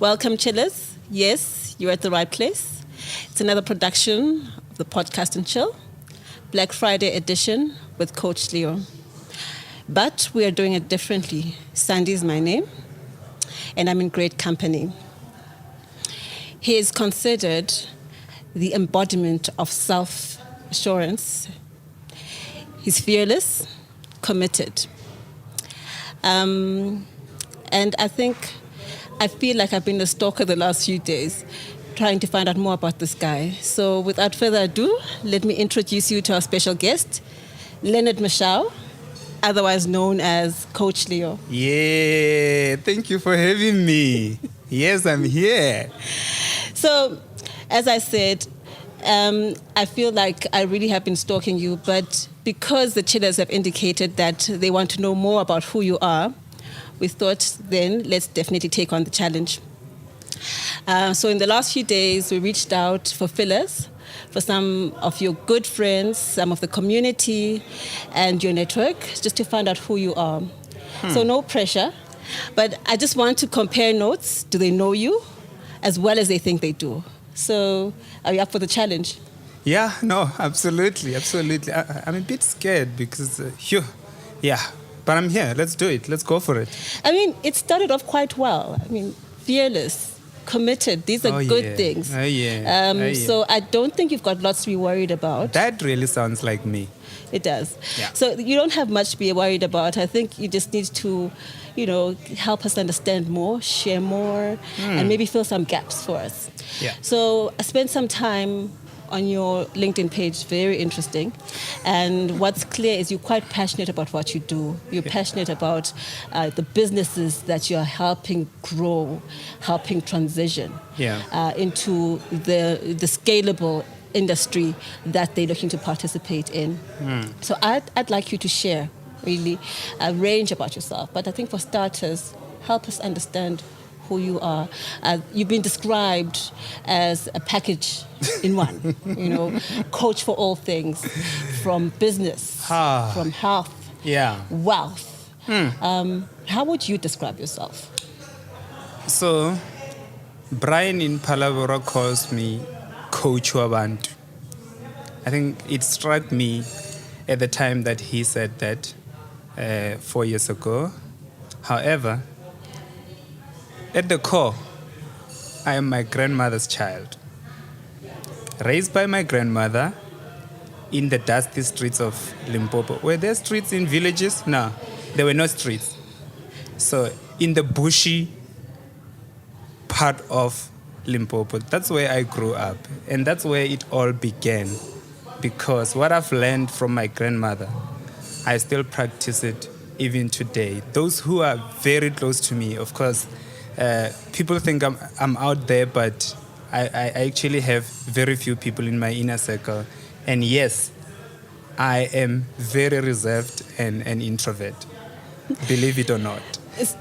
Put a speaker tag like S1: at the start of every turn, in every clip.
S1: Welcome, chillers. Yes, you're at the right place. It's another production of the Podcast and Chill, Black Friday edition with Coach Leo. But we are doing it differently. Sandy is my name, and I'm in great company. He is considered the embodiment of self-assurance. He's fearless, committed. And I feel like I've been a stalker the last few days, trying to find out more about this guy. So without further ado, let me introduce you to our special guest, Leonard Mashau, otherwise known as Coach Leo.
S2: Yeah, thank you for having me. Yes, I'm here.
S1: So, as I said, I feel like I really have been stalking you, but because the chillers have indicated that they want to know more about who you are, we thought then let's definitely take on the challenge. So in the last few days, we reached out for fillers for some of your good friends, some of the community and your network, just to find out who you are. So no pressure, but I just want to compare notes. Do they know you as well as they think they do? So are you up for the challenge?
S2: Yeah, no, absolutely. I'm a bit scared because, but I'm here. Let's do it. Let's go for it.
S1: I mean, it started off quite well. I mean, fearless, committed. These are good things. So I don't think you've got lots to be worried about.
S2: That really sounds like me.
S1: It does.
S2: Yeah.
S1: So you don't have much to be worried about. I think you just need to, help us understand more, share more, and maybe fill some gaps for us.
S2: Yeah.
S1: So I spent some time on your LinkedIn page, very interesting. And what's clear is you're quite passionate about what you do. You're passionate about the businesses that you're helping grow, helping transition into the scalable industry that they're looking to participate in. So I'd like you to share really a range about yourself. But I think for starters, help us understand who you are. You've been described as a package in one, coach for all things, from business, from health, wealth. How would you describe yourself?
S2: So, Brian in Palabora calls me Coach Ubuntu. I think it struck me at the time that he said that 4 years ago. However, at the core, I am my grandmother's child. Raised by my grandmother in the dusty streets of Limpopo. Were there streets in villages? No, there were no streets. So in the bushy part of Limpopo, that's where I grew up. And that's where it all began. Because what I've learned from my grandmother, I still practice it even today. Those who are very close to me, of course, people think I'm out there, but I actually have very few people in my inner circle. And yes, I am very reserved and an introvert, believe it or not.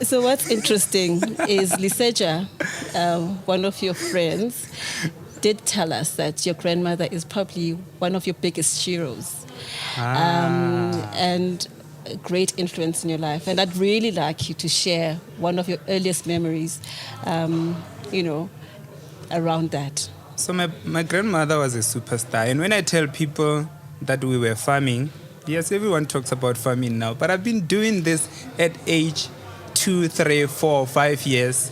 S1: So what's interesting is Liseja, one of your friends, did tell us that your grandmother is probably one of your biggest heroes and a great influence in your life. And I'd really like you to share one of your earliest memories, around that.
S2: So my grandmother was a superstar. And when I tell people that we were farming, yes, everyone talks about farming now, but I've been doing this at age 2, 3, 4, 5 years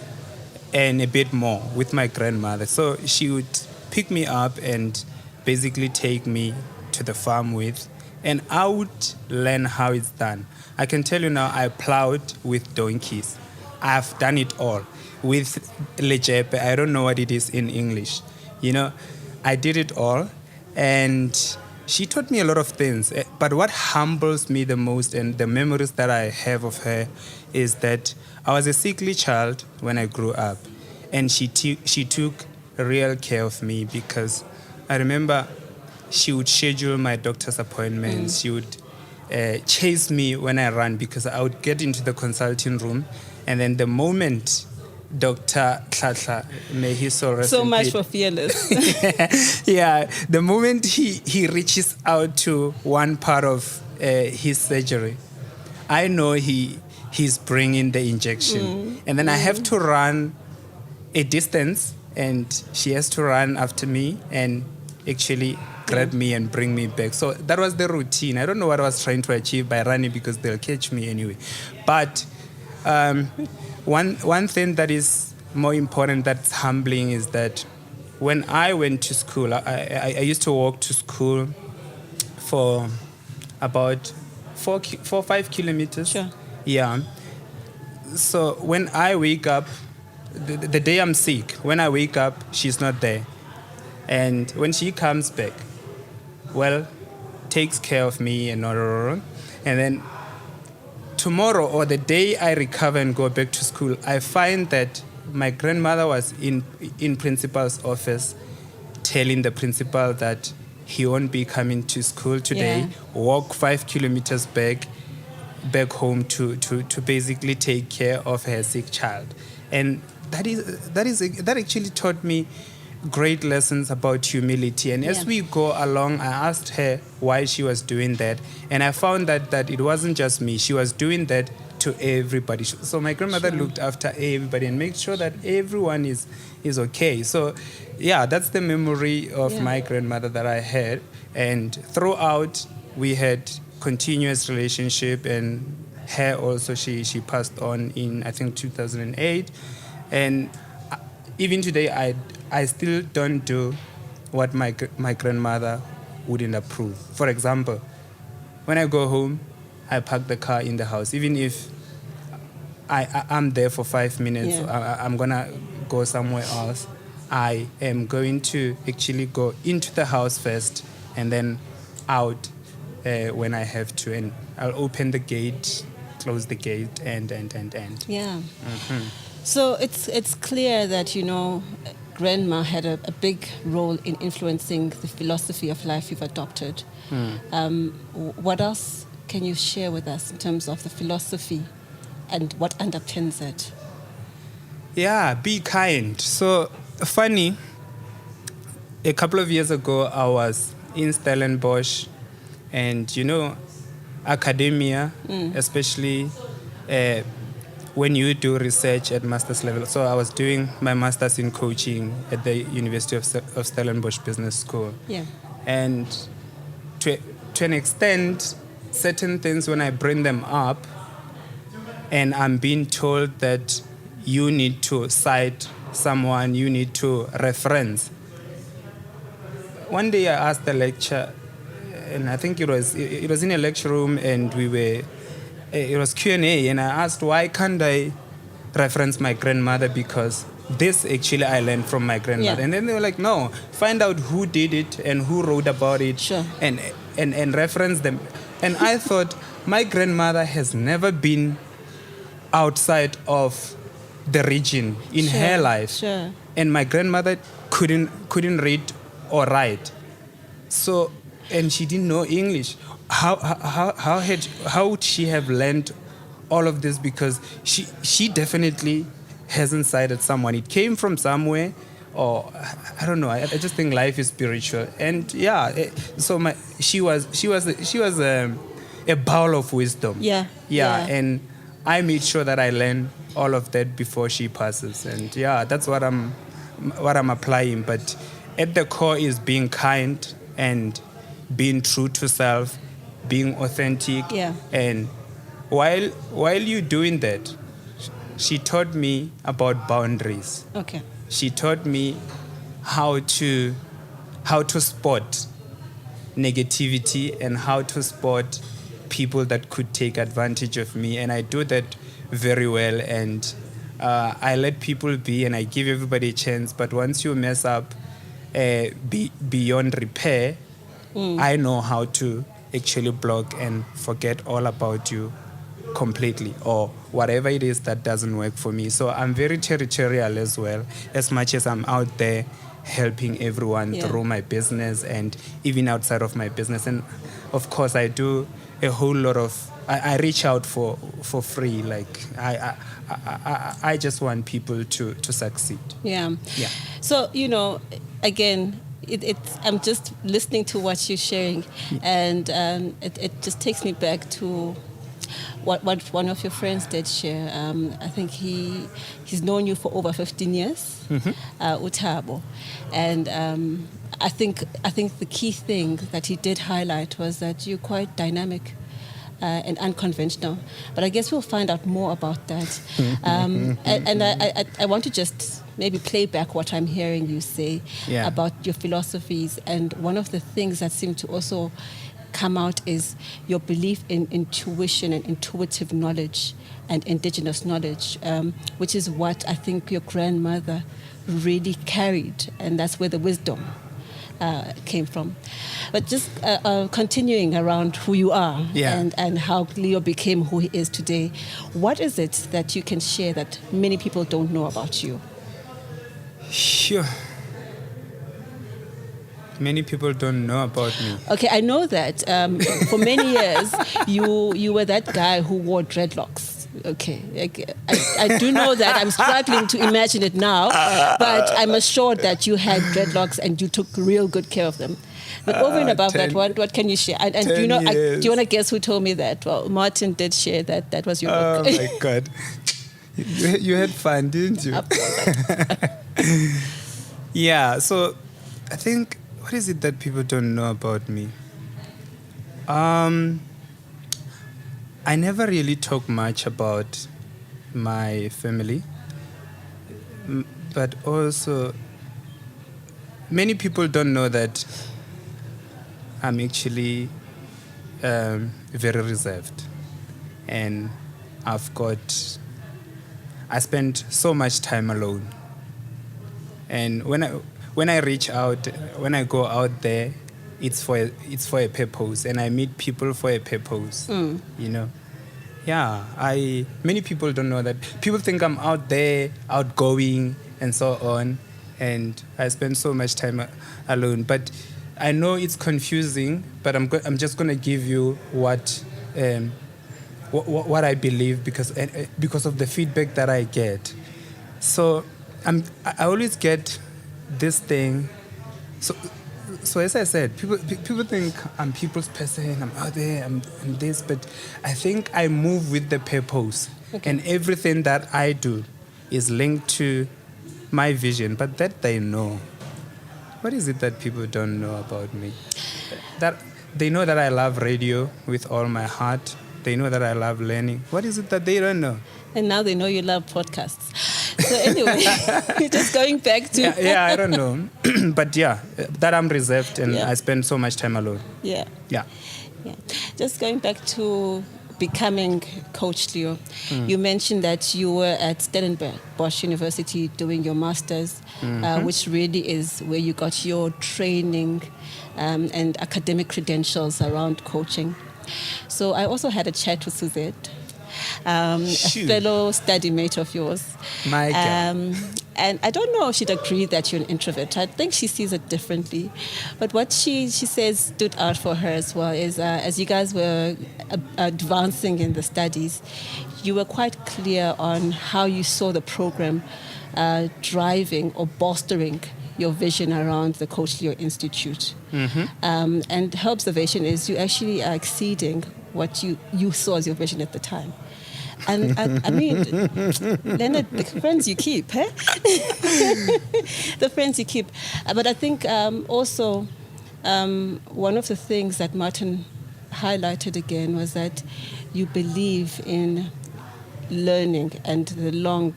S2: and a bit more with my grandmother. So she would pick me up and basically take me to the farm with, and I would learn how it's done. I can tell you now, I plowed with donkeys. I've done it all. With lejepe, I don't know what it is in English. I did it all, and she taught me a lot of things. But what humbles me the most, and the memories that I have of her, is that I was a sickly child when I grew up, and she took real care of me, because I remember she would schedule my doctor's appointments. She would chase me when I ran, because I would get into the consulting room, and then the moment Dr. Tlatla, may he so rest
S1: So
S2: in
S1: much
S2: peace.
S1: for fearless.
S2: Yeah, the moment he reaches out to one part of his surgery, I know he's bringing the injection, and then I have to run a distance, and she has to run after me and actually grab me and bring me back. So that was the routine. I don't know what I was trying to achieve by running, because they'll catch me anyway. But one thing that is more important, that's humbling, is that when I went to school, I used to walk to school for about 5 kilometers.
S1: Sure.
S2: Yeah. So when I wake up, the day I'm sick, when I wake up, she's not there. And when she comes back, well, takes care of me and all. And then tomorrow, or the day I recover and go back to school, I find that my grandmother was in principal's office telling the principal that he won't be coming to school today, walk 5 kilometers back home to basically take care of her sick child. And that actually taught me great lessons about humility. And as we go along, I asked her why she was doing that, and I found that it wasn't just me. She was doing that to everybody. So my grandmother looked after everybody and made sure that everyone is okay. So yeah, that's the memory of my grandmother that I had. And throughout, we had continuous relationship, and her also, she passed on in, I think, 2008. And even today, I still don't do what my grandmother wouldn't approve. For example, when I go home, I park the car in the house. Even if I'm there for 5 minutes, I'm going to go somewhere else, I am going to actually go into the house first and then out when I have to. And I'll open the gate, close the gate, and.
S1: Yeah. Mm-hmm. So it's clear that, Grandma had a big role in influencing the philosophy of life you've adopted. What else can you share with us in terms of the philosophy and what underpins it?
S2: Yeah, be kind. So funny, a couple of years ago, I was in Stellenbosch, and academia, especially when you do research at master's level. So I was doing my master's in coaching at the University of Stellenbosch Business School.
S1: Yeah.
S2: And to an extent, certain things, when I bring them up and I'm being told that you need to cite someone, you need to reference. One day I asked the lecturer, and I think it was in a lecture room, and it was Q&A, and I asked, why can't I reference my grandmother, because this actually I learned from my grandmother. And then they were like, no, find out who did it and who wrote about it, and reference them. And I thought, my grandmother has never been outside of the region in her life, and my grandmother couldn't read or write, so, and she didn't know English. How would she have learned all of this? Because she definitely hasn't cited someone. It came from somewhere, or I don't know. I just think life is spiritual, and so she was a bowl of wisdom. And I made sure that I learned all of that before she passes, and that's what I'm applying. But at the core is being kind and being true to self, being authentic. And while you're doing that, she taught me about boundaries. She taught me how to spot negativity and how to spot people that could take advantage of me, and I do that very well. And I let people be, and I give everybody a chance. But once you mess up beyond repair, I know how to actually block and forget all about you completely, or whatever it is that doesn't work for me. So I'm very territorial as well, as much as I'm out there helping everyone through my business and even outside of my business. And of course, I do a whole lot of. I reach out for free. Like I just want people to succeed.
S1: Yeah. So again, it's I'm just listening to what you're sharing, and it just takes me back to what one of your friends did share. I think he's known you for over 15 years, Utabo, and I think the key thing that he did highlight was that you're quite dynamic and unconventional. But I guess we'll find out more about that. And I want to just maybe play back what I'm hearing you say about your philosophies. And one of the things that seem to also come out is your belief in intuition and intuitive knowledge and indigenous knowledge, which is what I think your grandmother really carried. And that's where the wisdom came from. But just continuing around who you are and how Leo became who he is today, what is it that you can share that many people don't know about you?
S2: Sure. Many people don't know about me.
S1: Okay, I know that for many years you were that guy who wore dreadlocks. Okay, I do know that. I'm struggling to imagine it now, but I'm assured that you had dreadlocks and you took real good care of them. But over and above that, what can you share? And do you want to guess who told me that? Well, Martin did share that was your book.
S2: Oh my God. You had fun, didn't you? Yeah, so I think, what is it that people don't know about me? I never really talk much about my family, but also many people don't know that I'm actually very reserved, and I spend so much time alone. And when I reach out, when I go out there, it's for a purpose, and I meet people for a purpose. Many people don't know that. People think I'm out there, outgoing, and so on, and I spend so much time alone. But I know it's confusing, but I'm just gonna give you what I believe because of the feedback that I get. So I always get this thing. So as I said, people think I'm people's person, I'm out there, I'm this, but I think I move with the purpose. Okay. And everything that I do is linked to my vision, but that they know. What is it that people don't know about me? That they know that I love radio with all my heart. They know that I love learning. What is it that they don't know?
S1: And now they know you love podcasts. So anyway, just going back to...
S2: I don't know. But that I'm reserved and I spend so much time alone.
S1: Yeah. Just going back to becoming Coach Leo, you mentioned that you were at Stellenbosch University doing your master's, which really is where you got your training and academic credentials around coaching. So I also had a chat with Suzette, a fellow study mate of yours.
S2: My God.
S1: And I don't know if she'd agree that you're an introvert. I think she sees it differently. But what she says stood out for her as well is as you guys were advancing in the studies, you were quite clear on how you saw the program driving or bolstering your vision around the Coach Leo Institute. And her observation is you actually are exceeding what you saw as your vision at the time. And I mean, Leonard, the friends you keep, eh? The friends you keep. But I think also one of the things that Martin highlighted again was that you believe in learning and the long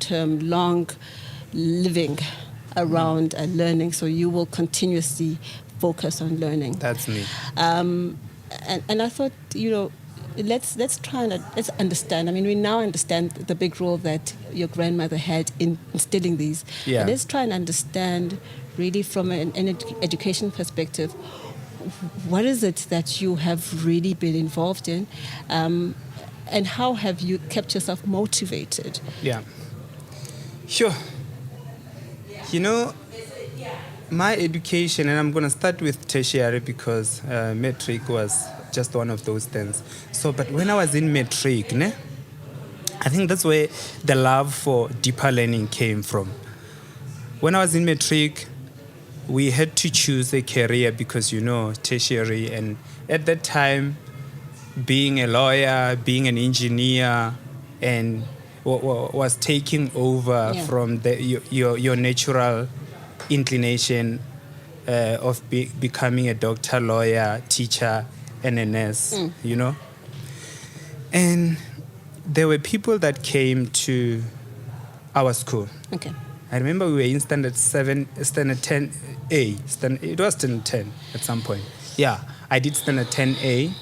S1: living around learning. So you will continuously focus on learning.
S2: That's me.
S1: And I thought, let's try and let's understand. I mean, we now understand the big role that your grandmother had in instilling these.
S2: Yeah.
S1: But let's try and understand, really, from an education perspective, what is it that you have really been involved in, and how have you kept yourself motivated?
S2: Yeah. Sure. my education, and I'm going to start with tertiary because matric was just one of those things. So, but when I was in matric, I think that's where the love for deeper learning came from. When I was in matric, we had to choose a career because, tertiary, and at that time, being a lawyer, being an engineer, and was taking over from your natural inclination of becoming a doctor, lawyer, teacher, and a nurse, And there were people that came to our school.
S1: Okay.
S2: I remember we were in standard 10A. It was standard 10 at some point. Yeah, I did standard 10A.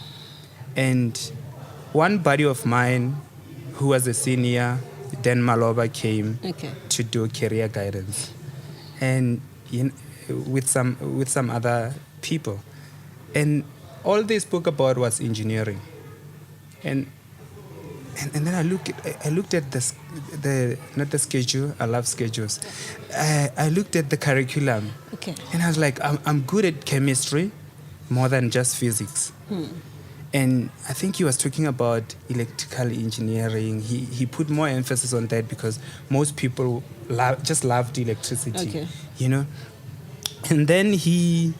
S2: And one buddy of mine who was a senior, Dan Maloba, came to do career guidance. And with some other people. And all they spoke about was engineering. And then I looked at not the schedule. I love schedules. I looked at the curriculum, and I was like, I'm good at chemistry, more than just physics. And I think he was talking about electrical engineering. He put more emphasis on that because most people just loved electricity, And then he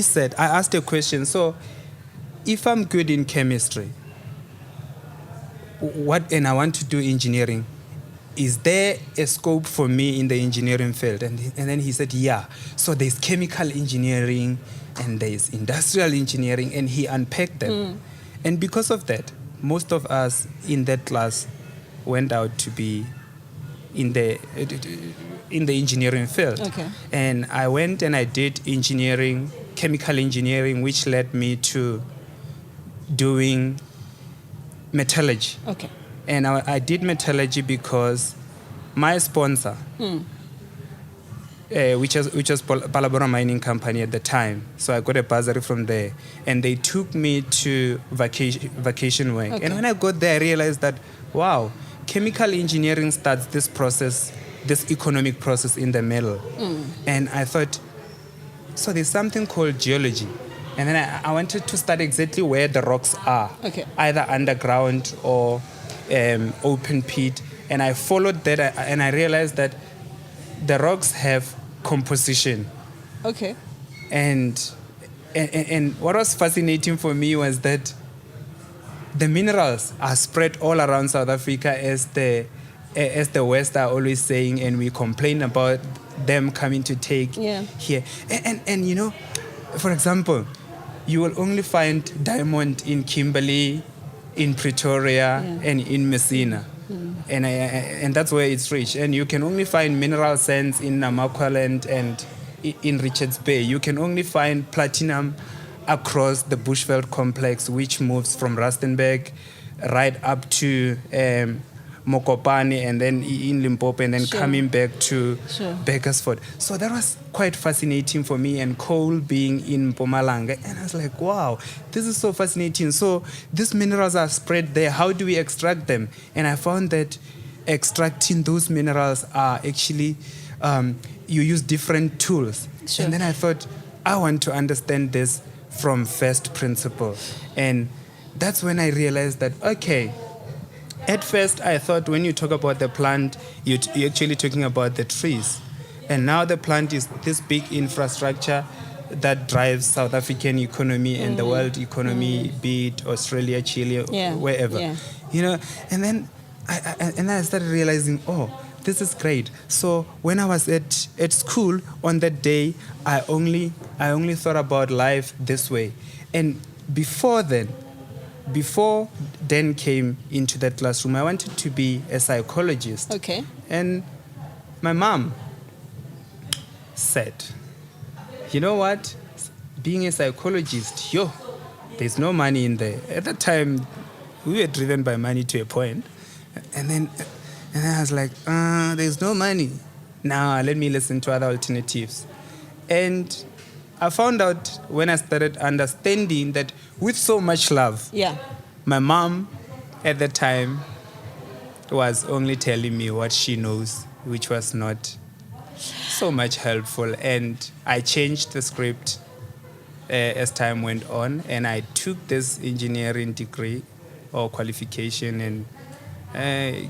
S2: said, I asked a question. So, if I'm good in chemistry, and I want to do engineering, is there a scope for me in the engineering field? And then he said, yeah. So there's chemical engineering and there's industrial engineering, and he unpacked them. And because of that, most of us in that class went out to be in the engineering field. And I went and I did engineering, chemical engineering, which led me to doing metallurgy. And I did metallurgy because my sponsor, which was Palabora Mining Company at the time, so I got a bursary from there, and they took me to vacation work. And when I got there, I realized that, wow, chemical engineering starts this process, this economic process in the middle. And I thought, so there's something called geology. And then I wanted to study exactly where the rocks are, either underground or open pit. And I followed that, and I realized that the rocks have composition. And what was fascinating for me was that the minerals are spread all around South Africa, as the West are always saying, and we complain about them coming to take here. And for example, you will only find diamond in Kimberley, in Pretoria, and in Messina. And that's where it's rich. And you can only find mineral sands in Namakwaland and in Richards Bay. You can only find platinum across the Bushveld complex, which moves from Rustenburg right up to Mokopane, and then in Limpopo, and then coming back to Bakersford. So that was quite fascinating for me, and coal being in Mpumalanga. And I was like, wow, this is so fascinating. So these minerals are spread there. How do we extract them? And I found that extracting those minerals are actually, you use different tools. And then I thought, I want to understand this from first principle. And that's when I realized that, okay, at first, I thought when you talk about the plant, you're actually talking about the trees. And now the plant is this big infrastructure that drives South African economy and the world economy, be it Australia, Chile, wherever. And then I started realizing, oh, this is great. So when I was at school on that day, I only thought about life this way. And before Dan came into that classroom, I wanted to be a psychologist. And my mom said, you know what? Being a psychologist, there's no money in there. At that time, we were driven by money to a point. And then I was like, there's no money. Now let me listen to other alternatives. And I found out when I started understanding that with so much love, my mom at the time was only telling me what she knows, which was not So much helpful. And I changed the script as time went on, and I took this engineering degree or qualification and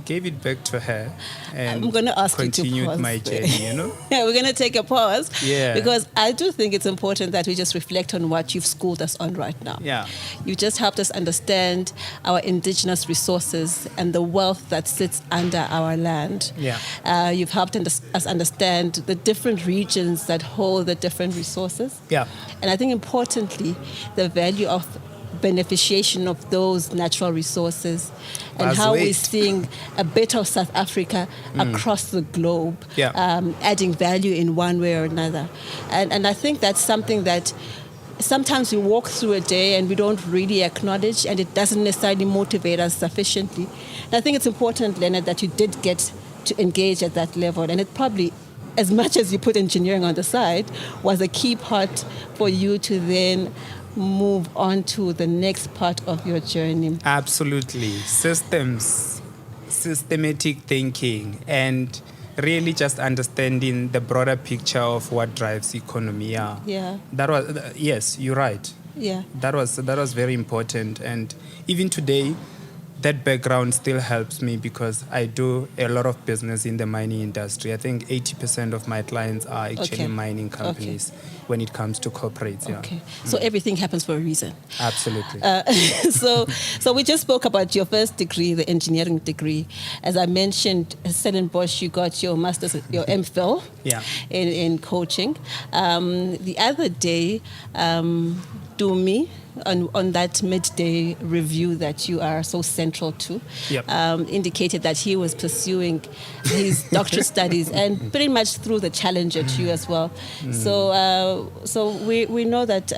S2: gave it back to her, and
S1: I'm going to ask you to
S2: continued
S1: pause
S2: my
S1: there.
S2: journey, you know?
S1: Yeah, we're going to take a pause.
S2: Yeah.
S1: Because I do think it's important that we just reflect on what you've schooled us on right now.
S2: Yeah.
S1: You just helped us understand our indigenous resources and the wealth that sits under our land.
S2: Yeah.
S1: You've helped us understand the different regions that hold the different resources.
S2: Yeah.
S1: And I think importantly, the value of beneficiation of those natural resources and
S2: As
S1: how we're
S2: waste.
S1: seeing a bit of South Africa across the globe,
S2: Yeah.
S1: adding value in one way or another. And I think that's something that sometimes we walk through a day and we don't really acknowledge, and it doesn't necessarily motivate us sufficiently. And I think it's important, Leonard, that you did get to engage at that level, and it probably, as much as you put engineering on the side, was a key part for you to then move on to the next part of your journey.
S2: Absolutely. Systems, systematic thinking, and really just understanding the broader picture of what drives economy.
S1: Yeah.
S2: That was yes, you're right.
S1: Yeah.
S2: That was very important, and even today, that background still helps me because I do a lot of business in the mining industry. I think 80% of my clients are actually
S1: Okay.
S2: mining companies when it comes to corporates. Yeah.
S1: Okay. So everything happens for a reason.
S2: Absolutely.
S1: So we just spoke about your first degree, the engineering degree. As I mentioned, at Stellenbosch, you got your master's, your MPhil
S2: Yeah.
S1: in coaching. The other day, Dumi, on that midday review that you are so central to,
S2: Yep.
S1: indicated that he was pursuing his doctorate studies and pretty much threw the challenge at you as well. So we know that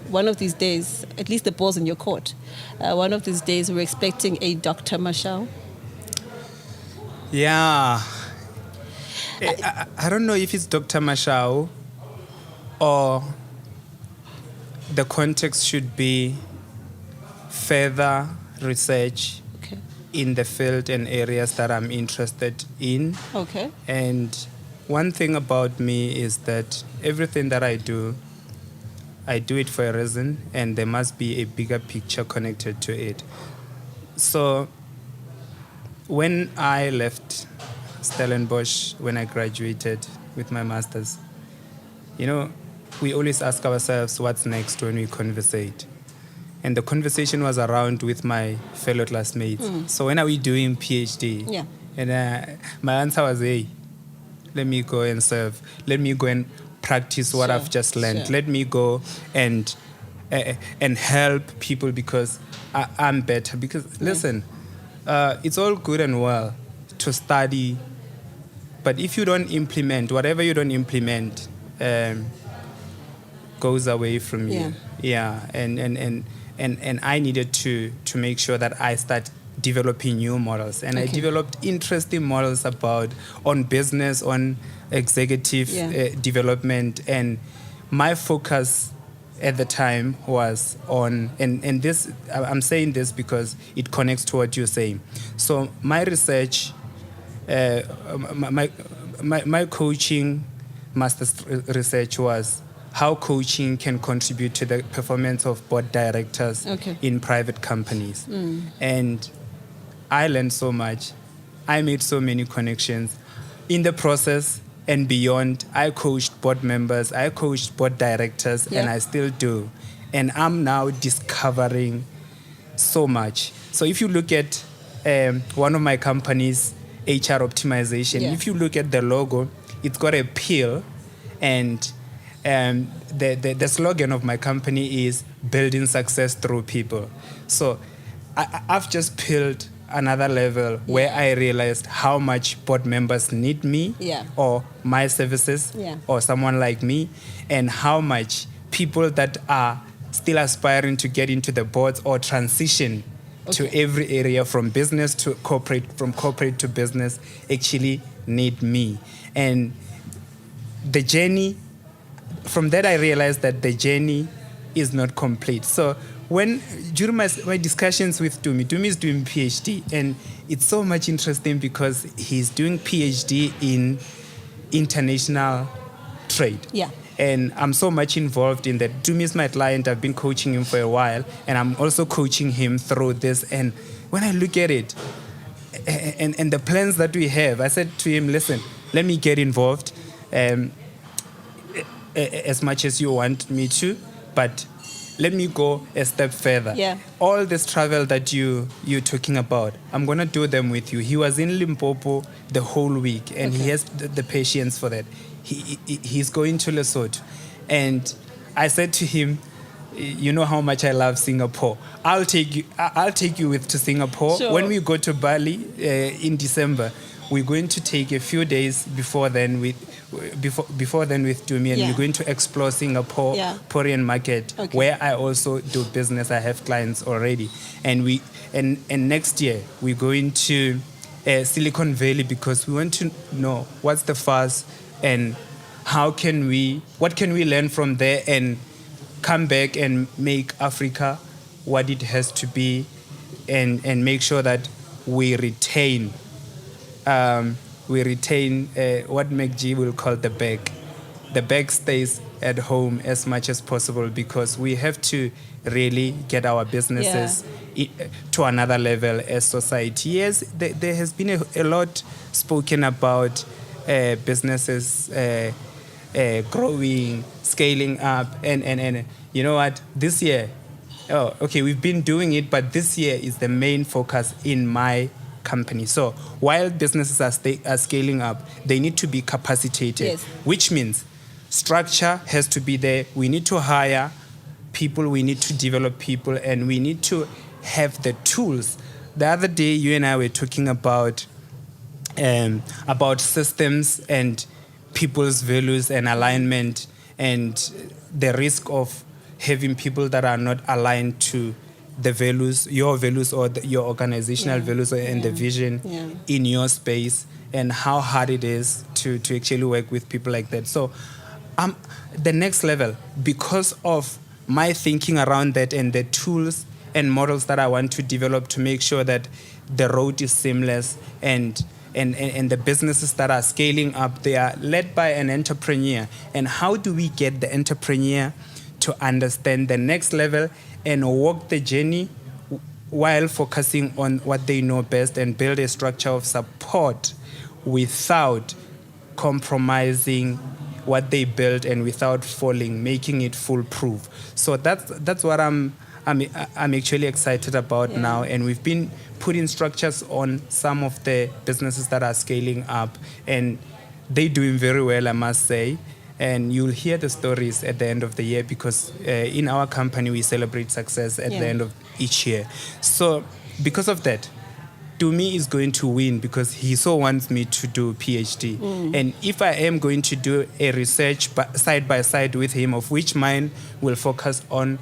S1: one of these days, at least the ball's in your court, one of these days we're expecting a Dr. Marshall.
S2: Yeah. I don't know if it's Dr. Mashao or the context should be further research
S1: Okay.
S2: in the field and areas that I'm interested in.
S1: Okay.
S2: And one thing about me is that everything that I do it for a reason, and there must be a bigger picture connected to it. So when I left Stellenbosch, when I graduated with my master's, you know, we always ask ourselves what's next when we conversate. And the conversation was around with my fellow classmates. So when are we doing PhD?
S1: Yeah.
S2: And my answer was, hey, let me go and serve. Let me go and practice what
S1: Sure,
S2: I've just learned.
S1: sure.
S2: Let me go and help people because I'm better. Because listen, it's all good and well to study, but if you don't implement, whatever you don't implement goes away from you. Yeah. And I needed to make sure that I start developing new models. And I developed interesting models on business, on executive development. And my focus at the time was on, and this, I'm saying this because it connects to what you're saying. So my research, my coaching master's research was how coaching can contribute to the performance of board directors in private companies. And I learned so much. I made so many connections. In the process and beyond, I coached board members, I coached board directors, and I still do. And I'm now discovering so much. So if you look at one of my companies, HR Optimization, if you look at the logo, it's got a pill, and the slogan of my company is building success through people. So I've just peeled another level where I realized how much board members need me or my services or someone like me, and how much people that are still aspiring to get into the boards or transition to every area from business to corporate, from corporate to business, actually need me. And the journey, from that I realized that the journey is not complete. So during my discussions with Dumi is doing PhD, and it's so much interesting because he's doing PhD international trade.
S1: Yeah.
S2: And I'm so much involved in that. Dumi is my client. I've been coaching him for a while, and I'm also coaching him through this. And when I look at it, and the plans that we have, I said to him, listen, let me get involved as much as you want me to, but let me go a step further.
S1: Yeah.
S2: All this travel that you're talking about, I'm going to do them with you. He was in Limpopo the whole week, and he has the patience for that. He's going to Lesotho. And I said to him, you know how much I love Singapore. I'll take you with to Singapore.
S1: Sure.
S2: When we go to Bali in December, we're going to take a few days before then with Dumi, and we're going to explore Singapore, Korean market, where I also do business. I have clients already, and next year we're going to Silicon Valley, because we want to know what's the fast and what can we learn from there and come back and make Africa what it has to be, and make sure that we retain what MacG will call the bag. The bag stays at home as much as possible, because we have to really get our businesses to another level as society. Yes, there has been a lot spoken about businesses growing, scaling up, and you know what? This year, we've been doing it, but this year is the main focus in my company. So while businesses are scaling up, they need to be capacitated, which means structure has to be there. We need to hire people, we need to develop people, and we need to have the tools. The other day, you and I were talking about systems and people's values and alignment, and the risk of having people that are not aligned to the values, your values, or your organizational values and the vision in your space, and how hard it is to actually work with people like that. So the next level, because of my thinking around that and the tools and models that I want to develop to make sure that the road is seamless, and the businesses that are scaling up, they are led by an entrepreneur. And how do we get the entrepreneur to understand the next level and walk the journey while focusing on what they know best, and build a structure of support without compromising what they built and without falling, making it foolproof. So that's what I'm actually excited about now, and we've been putting structures on some of the businesses that are scaling up, and they're doing very well, I must say. And you'll hear the stories at the end of the year, because in our company we celebrate success at the end of each year. So because of that, Dumi is going to win, because he so wants me to do PhD. And if I am going to do a research side by side with him, of which mine will focus on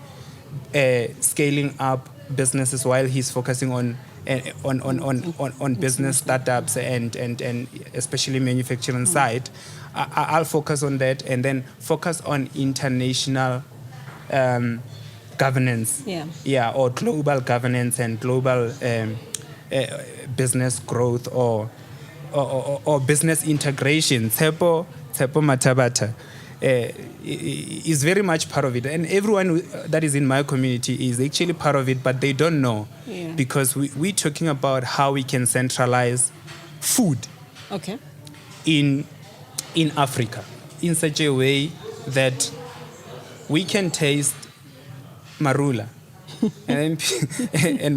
S2: scaling up businesses while he's focusing on business startups and especially manufacturing side, I'll focus on that, and then focus on international governance, or global governance and global business growth or business integration. Tsepo Matabata is very much part of it, and everyone that is in my community is actually part of it, but they don't know, because we're talking about how we can centralize food in Africa in such a way that we can taste marula and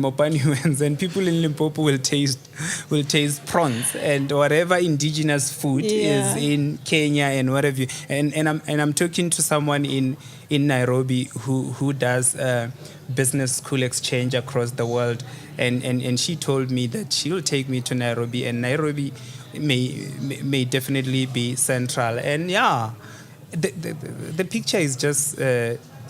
S2: mopani wens, and people in Limpopo will taste prawns and whatever indigenous food is in Kenya and whatever. And I'm talking to someone in Nairobi who does business school exchange across the world, and she told me that she'll take me to Nairobi, and Nairobi may definitely be central. And the picture is just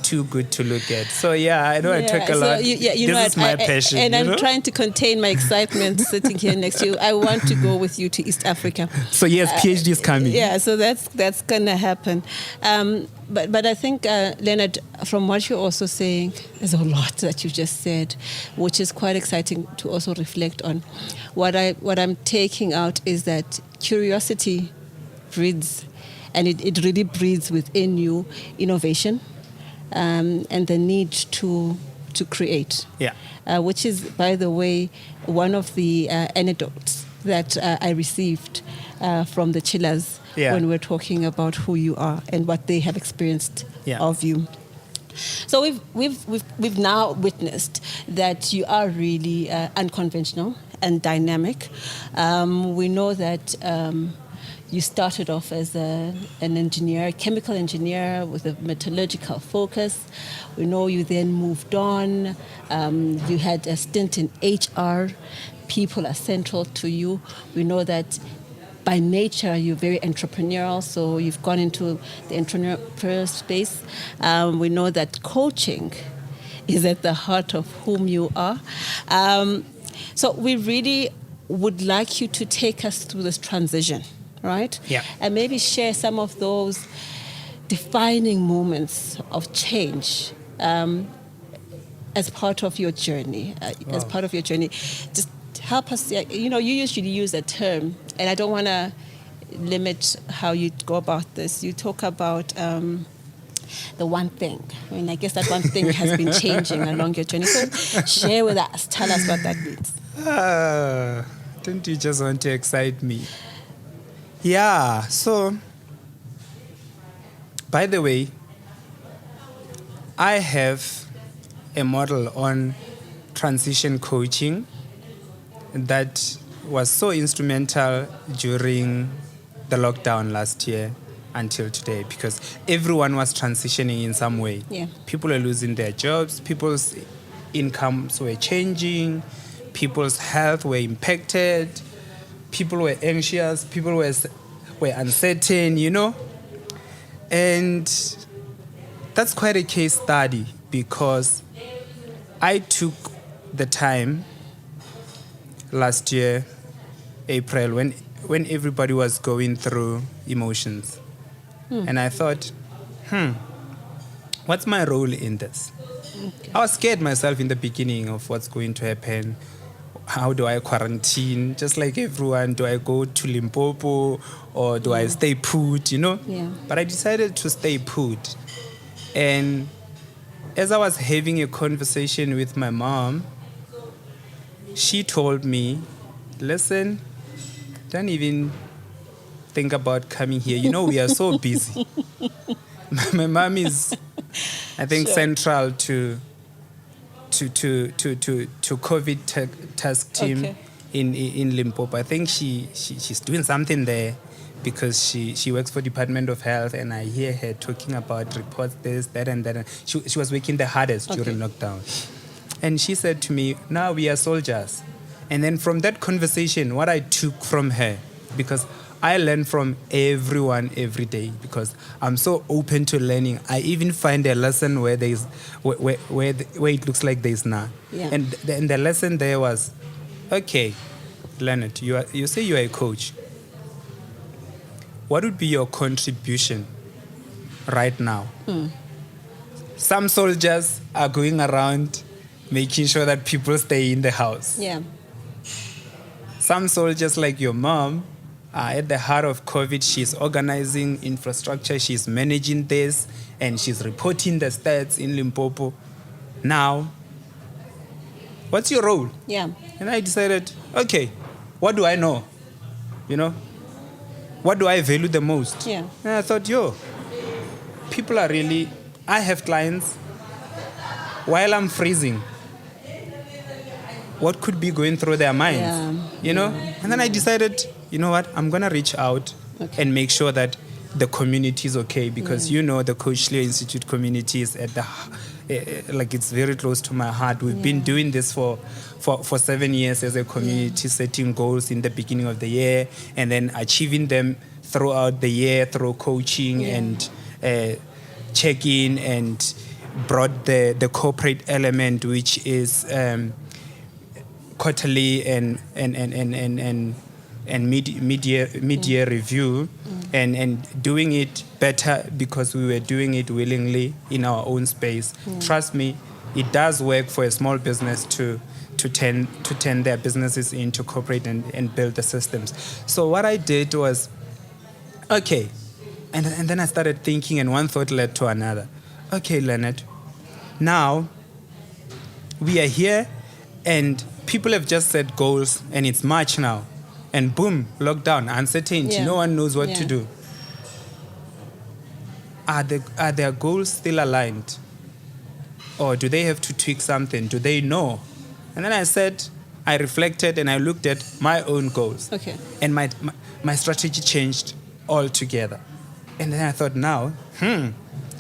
S2: too good to look at. So I know I talk a lot. This is my passion.
S1: And I'm trying to contain my excitement sitting here next to you. I want to go with you to East Africa.
S2: So yes, PhD is coming.
S1: So that's gonna happen. But I think, Leonard, from what you're also saying, there's a lot that you just said, which is quite exciting to also reflect on. What I'm taking out is that curiosity breeds, and it really breeds within you innovation and the need to create.
S2: Yeah.
S1: Which is, by the way, one of the anecdotes that I received from the chillers when we're talking about who you are and what they have experienced of you. So we've now witnessed that you are really unconventional and dynamic. We know that you started off as an engineer, chemical engineer with a metallurgical focus. We know you then moved on. You had a stint in HR. People are central to you. We know that by nature, you're very entrepreneurial, so you've gone into the entrepreneurial space. We know that coaching is at the heart of whom you are. So we really would like you to take us through this transition, right?
S2: Yeah.
S1: And maybe share some of those defining moments of change as part of your journey. As part of your journey, just help us. You usually use a term, and I don't want to limit how you go about this. You talk about the one thing. I mean, I guess that one thing has been changing along your journey. So share with us. Tell us what that means.
S2: Don't you just want to excite me? Yeah. So, by the way, I have a model on transition coaching that was so instrumental during the lockdown last year until today, because everyone was transitioning in some way.
S1: Yeah.
S2: People are losing their jobs, people's incomes were changing, people's health were impacted, people were anxious, people were uncertain, And that's quite a case study, because I took the time last year, April, when everybody was going through emotions. And I thought, what's my role in this? Okay. I was scared myself in the beginning of what's going to happen. How do I quarantine? Just like everyone, do I go to Limpopo or do I stay put, Yeah. But I decided to stay put. And as I was having a conversation with my mom, she told me, listen, don't even think about coming here. We are so busy. My mom is, I think, central to COVID task team in Limpopo. I think she's doing something there because she works for Department of Health, and I hear her talking about reports, this, that, and that. She was working the hardest during lockdown. And she said to me, now we are soldiers. And then from that conversation, what I took from her, because I learn from everyone every day, because I'm so open to learning. I even find a lesson where there's where it looks like there's none. Yeah. And the lesson there was, okay, Leonard, you say you are a coach. What would be your contribution right now? Some soldiers are going around making sure that people stay in the house.
S1: Yeah.
S2: Some soldiers, like your mom, are at the heart of COVID. She's organizing infrastructure, she's managing this, and she's reporting the stats in Limpopo. Now, what's your role?
S1: Yeah.
S2: And I decided, okay, what do I know? What do I value the most?
S1: Yeah.
S2: And I thought, people are really, I have clients, while I'm freezing, what could be going through their minds, And then I decided, you know what, I'm going to reach out and make sure that the community is okay, because the Coach Leo Institute community is at the, it's very close to my heart. We've been doing this for 7 years as a community, setting goals in the beginning of the year and then achieving them throughout the year through coaching and check-in, and brought the corporate element, which is quarterly and mid-year review, and doing it better because we were doing it willingly in our own space. Trust me, it does work for a small business to turn their businesses into corporate and build the systems. So what I did was, Okay. And then I started thinking, and one thought led to another. Okay, Leonard, now we are here and people have just set goals and it's March now. And boom, lockdown, uncertainty, no one knows what to do. Are their goals still aligned? Or do they have to tweak something? Do they know? And then I reflected and I looked at my own goals.
S1: Okay.
S2: And my strategy changed altogether. And then I thought, now,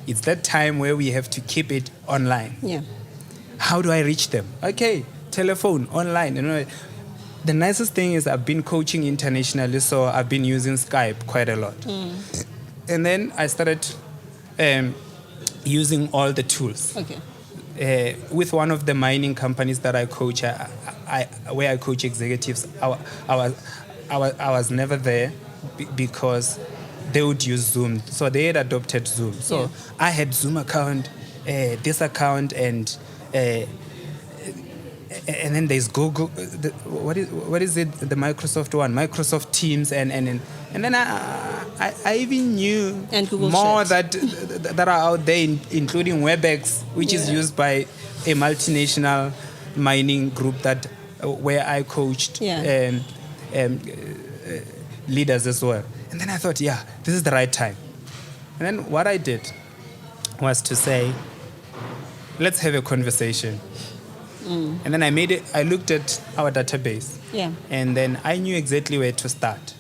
S2: it's that time where we have to keep it online.
S1: Yeah.
S2: How do I reach them? Okay, telephone, online. You know, the nicest thing is I've been coaching internationally, so I've been using Skype quite a lot. And then I started using all the tools.
S1: Okay.
S2: With one of the mining companies that I coach, where I coach executives, I was never there because they would use Zoom. So they had adopted Zoom. So I had Zoom account, this account, and then there's Google. What is it? The Microsoft one, Microsoft Teams, and then I even knew
S1: and Google
S2: more
S1: Chat.
S2: that are out there, including WebEx, which is used by a multinational mining group where I coached leaders as well. And then I thought, this is the right time. And then what I did was to say, let's have a conversation. And then I looked at our database.
S1: Yeah.
S2: And then I knew exactly where to start.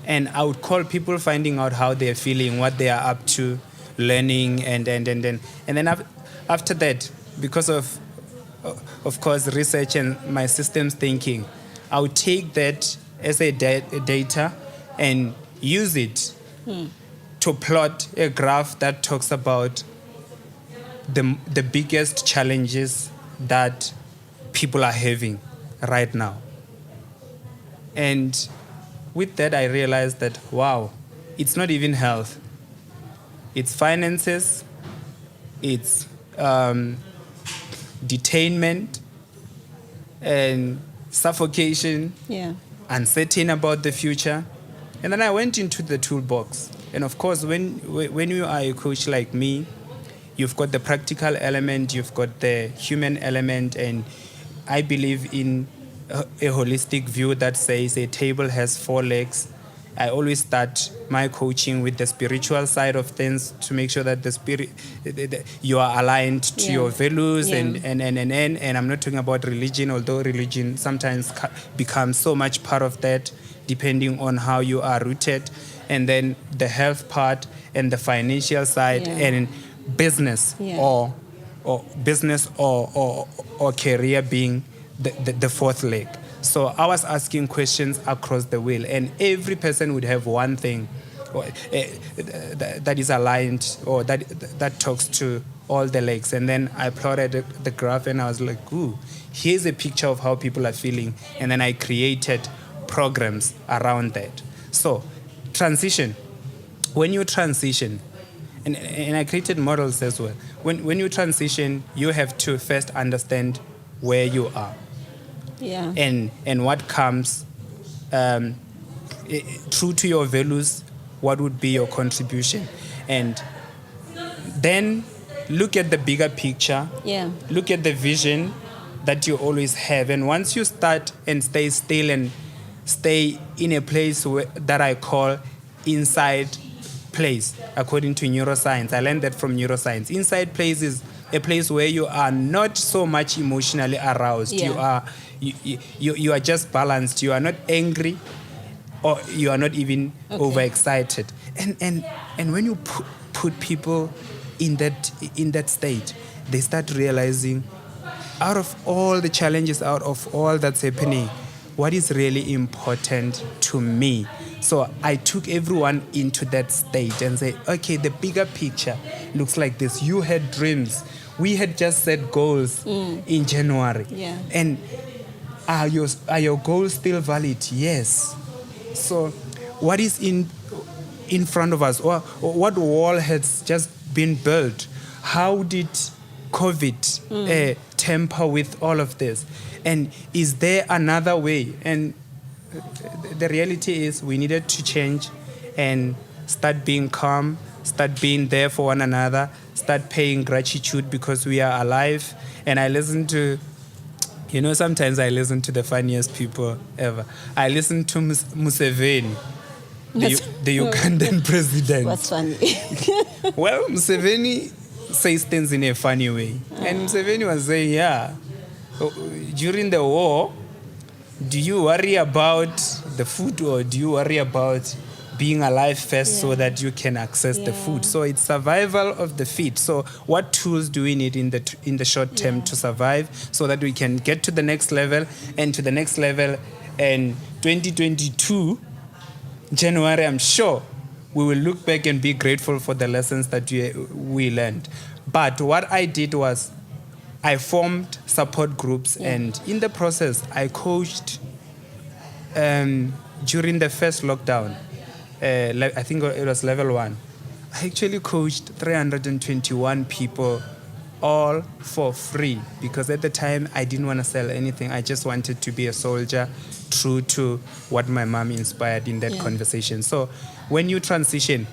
S2: And I would call people, finding out how they're feeling, what they are up to, learning, and then after that, because of course, research and my systems thinking, I would take that as a data and use it to plot a graph that talks about the biggest challenges that people are having right now. And with that, I realized that, wow, it's not even health. It's finances, it's detainment and suffocation, uncertain about the future. And then I went into the toolbox. And of course, when you are a coach like me, you've got the practical element, you've got the human element, and I believe in a holistic view that says a table has 4 legs. I always start my coaching with the spiritual side of things to make sure that you are aligned to your values and I'm not talking about religion, although religion sometimes becomes so much part of that depending on how you are rooted, and then the health part and the financial side and business or business or career being the 4th leg. So I was asking questions across the wheel, and every person would have one thing that is aligned or that talks to all the legs. And then I plotted the graph, and I was like, ooh, here's a picture of how people are feeling. And then I created programs around that. So transition. When you transition, and I created models as well. When you transition, you have to first understand where you are.
S1: Yeah.
S2: And what comes true to your values, what would be your contribution. And then look at the bigger picture.
S1: Yeah.
S2: Look at the vision that you always have. And once you start and stay still and stay in a place that I call inside place, according to neuroscience. I learned that from neuroscience. Inside place is a place where you are not so much emotionally aroused.
S1: Yeah.
S2: You are just balanced. You are not angry, or you are not even overexcited. And when you put people in that state, they start realizing, out of all the challenges, out of all that's happening, what is really important to me. So I took everyone into that state and said, okay, the bigger picture looks like this. You had dreams. We had just set goals in January.
S1: Yeah.
S2: And are your goals still valid? Yes. So what is in front of us? Or what wall has just been built? How did COVID temper with all of this? And is there another way? And the reality is we needed to change, and start being calm, start being there for one another, start paying gratitude because we are alive. And I listen to, sometimes I listen to the funniest people ever. I listen to Museveni, the Ugandan president.
S1: What's funny?
S2: Well, Museveni says things in a funny way. And Museveni was saying, during the war, do you worry about the food or do you worry about being alive first so that you can access the food? So it's survival of the fit. So what tools do we need in the short term to survive so that we can get to the next level and to the next level? And 2022, January, I'm sure we will look back and be grateful for the lessons that we learned. But what I did was I formed support groups, and in the process, I coached during the first lockdown. I think it was level 1. I actually coached 321 people, all for free, because at the time I didn't want to sell anything. I just wanted to be a soldier, true to what my mom inspired in that conversation. So when you transition,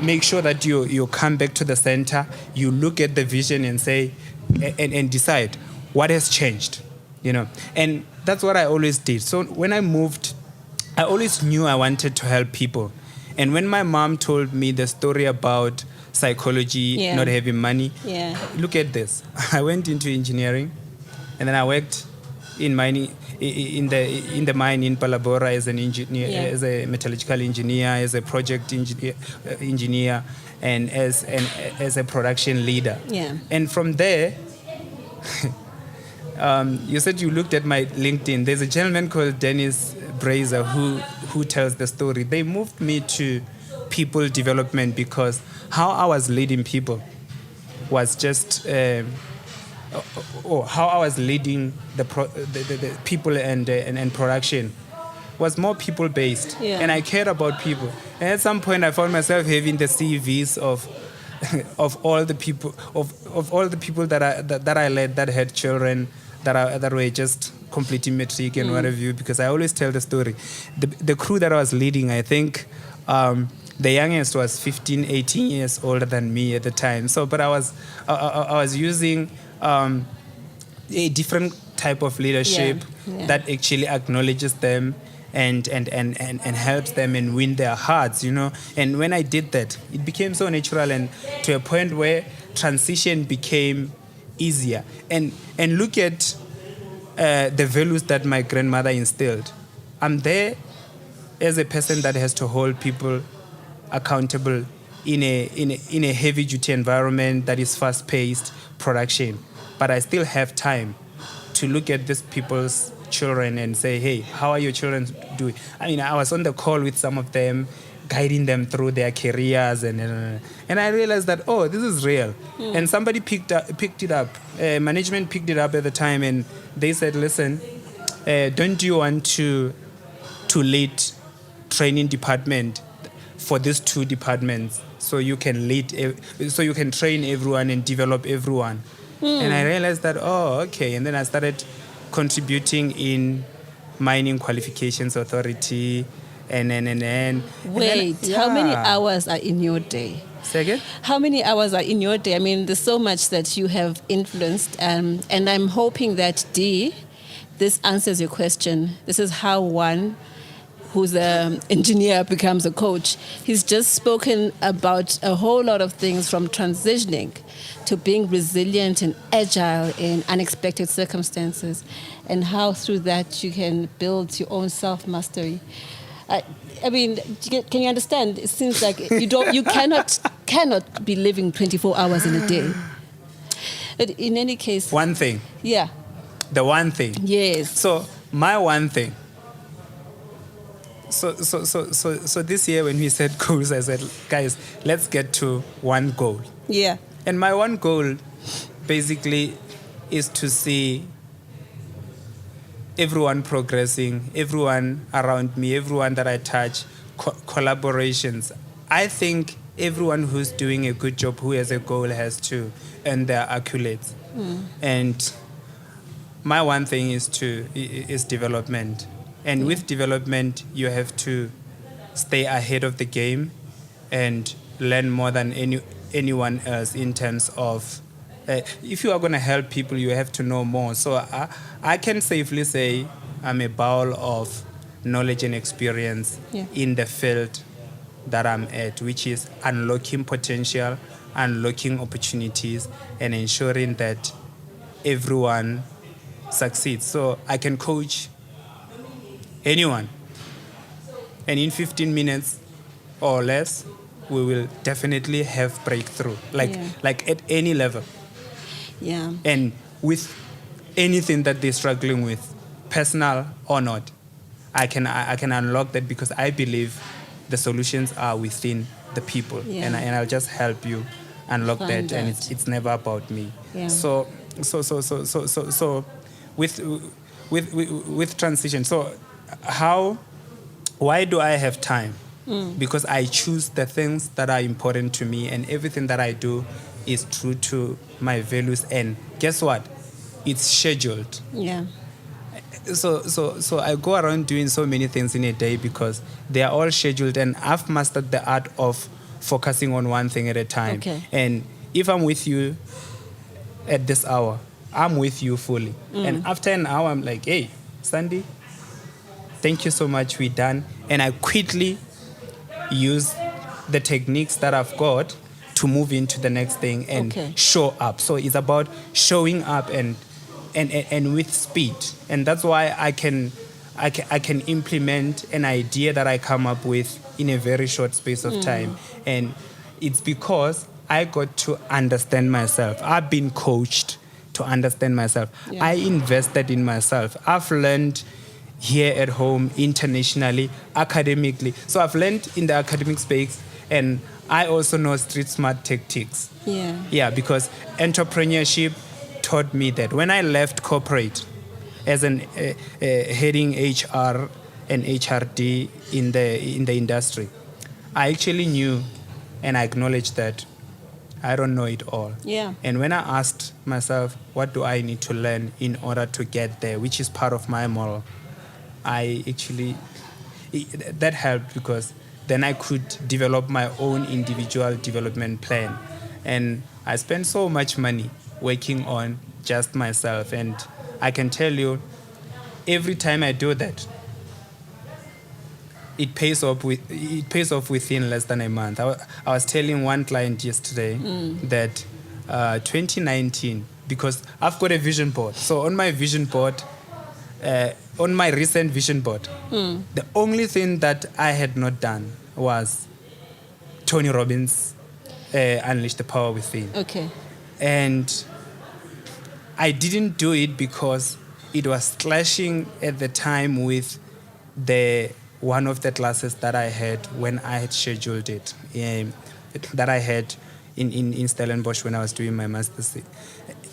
S2: make sure that you come back to the center, you look at the vision and say, and decide what has changed, And that's what I always did. So when I moved, I always knew I wanted to help people. And when my mom told me the story about psychology, not having money, look at this. I went into engineering, and then I worked in mining, in the mine in Palabora as an engineer, as a metallurgical engineer, as a project engineer, and as a production leader. And from there, you said you looked at my LinkedIn. There's a gentleman called Dennis Brazier who tells the story. They moved me to people development because how I was leading people was just how I was leading the people and production was more people based, and I cared about people. And at some point, I found myself having the CVs of all the people of all the people that I led that had children that were just completing matric and what have you. Because I always tell the story. The crew that I was leading, I think. The youngest was 15, 18 years older than me at the time. So, but I was using a different type of leadership that actually acknowledges them and helps them and win their hearts, And when I did that, it became so natural and to a point where transition became easier. And look at the values that my grandmother instilled. I'm there as a person that has to hold people accountable in a heavy duty environment that is fast paced production, but I still have time to look at these people's children and say, hey, how are your children doing? I mean, I was on the call with some of them, guiding them through their careers, and I realized that, oh, this is real. And somebody picked it up. Management picked it up at the time, and they said, listen, don't you want to lead training department for these 2 departments, so you can so you can train everyone and develop everyone. And I realized that, oh, okay. And then I started contributing in Mining Qualifications Authority, and
S1: Wait, how many hours are in your day?
S2: Say again?
S1: How many hours are in your day? I mean, there's so much that you have influenced, and I'm hoping that this answers your question. This is how one who's an engineer becomes a coach. He's just spoken about a whole lot of things, from transitioning to being resilient and agile in unexpected circumstances, and how through that you can build your own self-mastery. I mean, can you understand? It seems like you cannot be living 24 hours in a day. But in any case,
S2: one thing.
S1: Yeah.
S2: The one thing.
S1: Yes.
S2: So my one thing. So this year when we set goals, I said, guys, let's get to one goal.
S1: Yeah.
S2: And my one goal basically is to see everyone progressing, everyone around me, everyone that I touch, collaborations. I think everyone who's doing a good job, who has a goal, has to earn their accolades. And my one thing is development. And with development, you have to stay ahead of the game and learn more than anyone else in terms of if you are going to help people, you have to know more. So I can safely say I'm a bowl of knowledge and experience in the field that I'm at, which is unlocking potential, unlocking opportunities, and ensuring that everyone succeeds. So I can coach anyone, and in 15 minutes or less, we will definitely have breakthrough, like at any level.
S1: Yeah.
S2: And with anything that they're struggling with, personal or not, I can unlock that, because I believe the solutions are within the people, and I'll just help you unlock that. And it's never about me.
S1: Yeah.
S2: So with transition. So why do I have time? Because I choose the things that are important to me, and everything that I do is true to my values. And guess what? It's scheduled.
S1: Yeah.
S2: So I go around doing so many things in a day because they are all scheduled, and I've mastered the art of focusing on one thing at a time.
S1: Okay.
S2: And if I'm with you at this hour, I'm with you fully. And after an hour, I'm like, hey, Sandy, thank you so much, we're done. And I quickly use the techniques that I've got to move into the next thing and show up. So it's about showing up and with speed. And that's why I can implement an idea that I come up with in a very short space of time. And it's because I got to understand myself. I've been coached to understand myself. I invested in myself. I've learned here at home, internationally, academically. So I've learned in the academic space, and I also know street smart tactics. Yeah, because entrepreneurship taught me that. When I left corporate as an heading HR and HRD in the industry, I actually knew and I acknowledged that I don't know it all.
S1: Yeah.
S2: And when I asked myself, what do I need to learn in order to get there, which is part of my model, that helped, because then I could develop my own individual development plan. And I spent so much money working on just myself. And I can tell you, every time I do that, it pays off within less than a month. I was telling one client yesterday that 2019, because I've got a vision board. So on my vision board, on my recent vision board, the only thing that I had not done was Tony Robbins' Unleash the Power Within.
S1: Okay.
S2: And I didn't do it because it was clashing at the time with one of the classes that I had when I had scheduled it, that I had in Stellenbosch when I was doing my master's.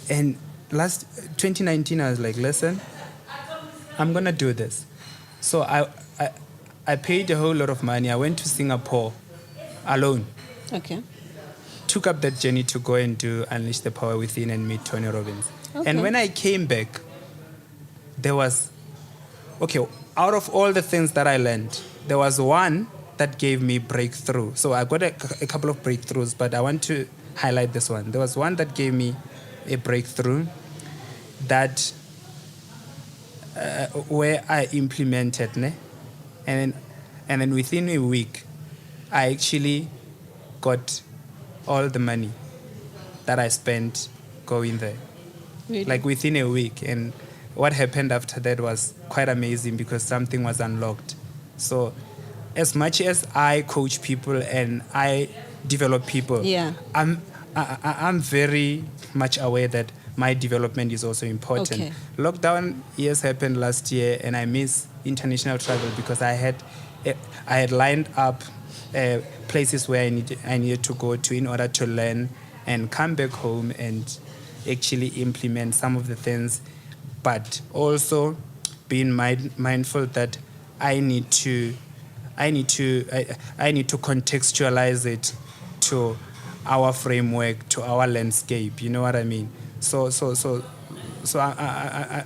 S2: And 2019, I was like, listen, I'm going to do this. So I paid a whole lot of money. I went to Singapore alone.
S1: Okay.
S2: Took up that journey to go and do Unleash the Power Within and meet Tony Robbins.
S1: Okay.
S2: And when I came back, there was, out of all the things that I learned, there was one that gave me breakthrough. So I got a couple of breakthroughs, but I want to highlight this one. There was one that gave me a breakthrough that where I implemented, and then within a week, I actually got all the money that I spent going there.
S1: Really?
S2: Like within a week. And what happened after that was quite amazing, because something was unlocked. So as much as I coach people and I develop people, I'm very much aware that my development is also important.
S1: Okay.
S2: Lockdown years happened last year, and I miss international travel because I had lined up places where I needed to go to in order to learn and come back home and actually implement some of the things, but also being mindful that I need to contextualize it to our framework, to our landscape. You know what I mean? So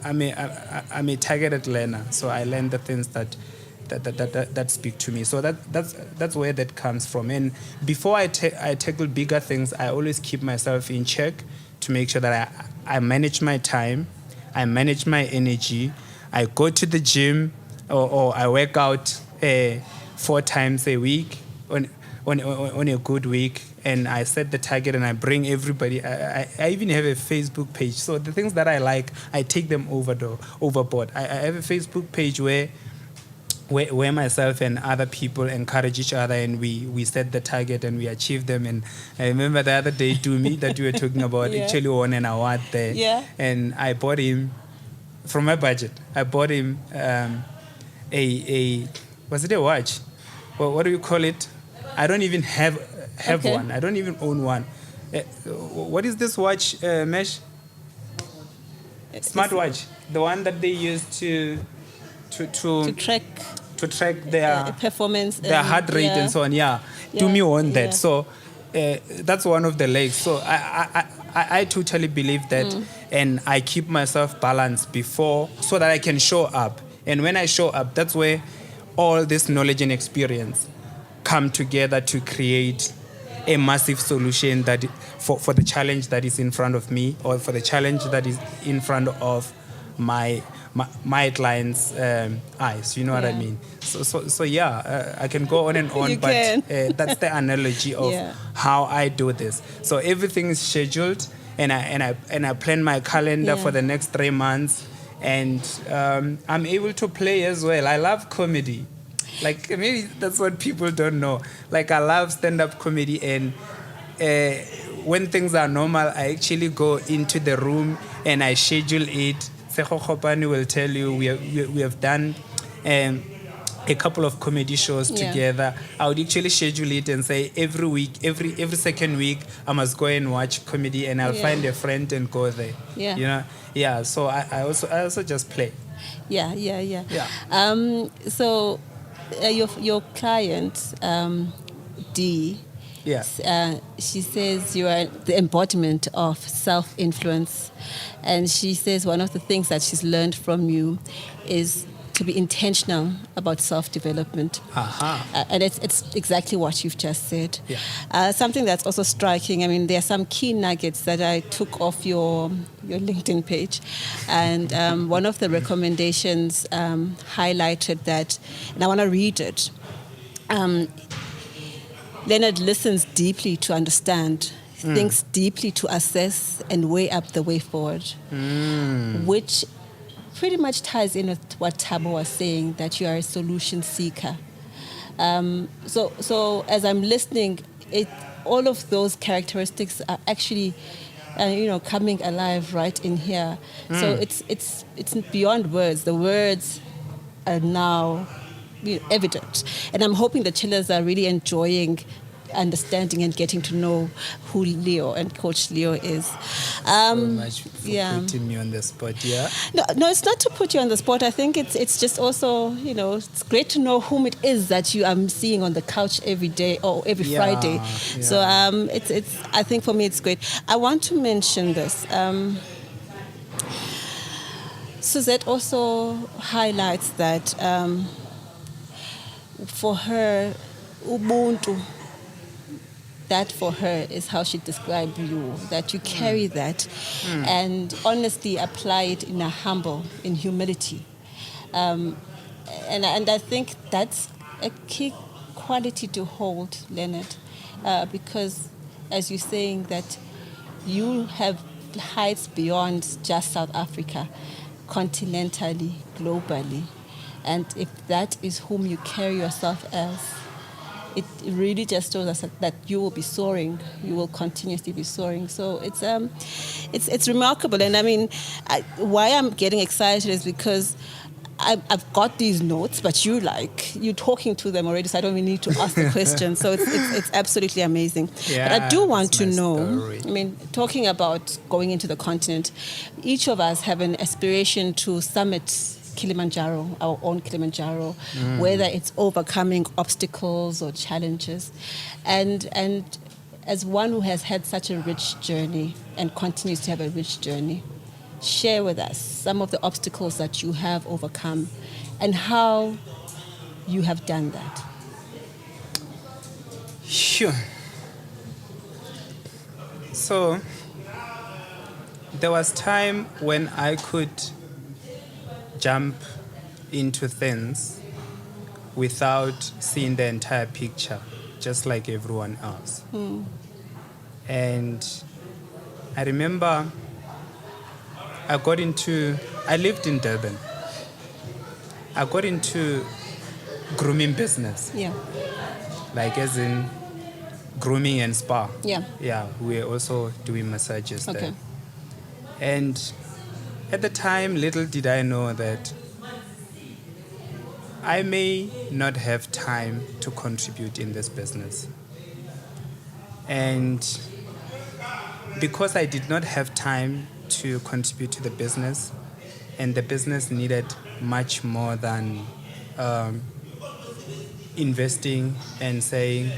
S2: I'm a targeted learner. So I learn the things that that speak to me. So that's where that comes from. And before I tackle bigger things, I always keep myself in check to make sure that I manage my time, I manage my energy, I go to the gym or I work out 4 times a week on a good week, and I set the target and I bring everybody. I even have a Facebook page. So the things that I like, I take them overboard. I have a Facebook page where myself and other people encourage each other, and we set the target and we achieve them. And I remember the other day, Dumi, that you were talking about, actually won an award there.
S1: Yeah.
S2: And I bought him, from my budget, I bought him was it a watch? Well, what do you call it? I don't even have one. I don't even own one. What is this watch, Mesh? Smartwatch. The one that they use to track their
S1: performance,
S2: their heart rate and so on. Do me on that. So that's one of the legs. So I totally believe that, and I keep myself balanced before so that I can show up. And when I show up, that's where all this knowledge and experience come together to create a massive solution that for the challenge that is in front of me, or for the challenge that is in front of my clients' eyes. You know what I mean? So I can go on and on, but that's the analogy of how I do this. So everything is scheduled, and I plan my calendar for the next 3 months, and I'm able to play as well. I love comedy. Like, maybe that's what people don't know. Like, I love stand-up comedy, and when things are normal, I actually go into the room and I schedule it. Sekho Khopani will tell you we have done a couple of comedy shows together. I would actually schedule it and say every week, every second week, I must go and watch comedy, and I'll find a friend and go there. Yeah. You know? So I also just play.
S1: Yeah. So your client, Dee, she says you are the embodiment of self-influence, and she says one of the things that she's learned from you is to be intentional about self-development. And it's exactly what you've just said. Something that's also striking, I mean, there are some key nuggets that I took off your LinkedIn page, and one of the recommendations highlighted that, and I want to read it. Leonard listens deeply to understand, thinks deeply to assess, and weigh up the way forward, which pretty much ties in with what Thabo was saying, that you are a solution seeker. So as I'm listening, all of those characteristics are actually, coming alive right in here. So it's beyond words. The words are now evident, and I'm hoping the chillers are really enjoying understanding and getting to know who Leo and Coach Leo is.
S2: So much for putting me on the spot.
S1: No, it's not to put you on the spot. I think it's just also, it's great to know whom it is that you are seeing on the couch every day or every Friday. So it's I think for me it's great. I want to mention this. Suzette also highlights that for her, Ubuntu, that for her is how she described you, that you carry that and honestly apply it in humility. And I think that's a key quality to hold, Leonard, because as you're saying that you have heights beyond just South Africa, continentally, globally. And if that is whom you carry yourself as, it really just shows us that you will be soaring. You will continuously be soaring. So it's remarkable. And I mean, why I'm getting excited is because I've got these notes, but you're talking to them already, so I don't even need to ask the question. So it's absolutely amazing. But I do want to know, story. I mean, talking about going into the continent, each of us have an aspiration to summit Kilimanjaro, our own Kilimanjaro, whether it's overcoming obstacles or challenges. And as one who has had such a rich journey and continues to have a rich journey, share with us some of the obstacles that you have overcome and how you have done that?
S2: Sure. So there was time when I could jump into things without seeing the entire picture, just like everyone else. And I remember I lived in Durban. I got into grooming business.
S1: Yeah.
S2: Like as in grooming and spa.
S1: Yeah.
S2: Yeah, we were also doing massages
S1: Okay.
S2: there. And at the time, little did I know that I may not have time to contribute in this business. And because I did not have time to contribute to the business, and the business needed much more than investing and saying,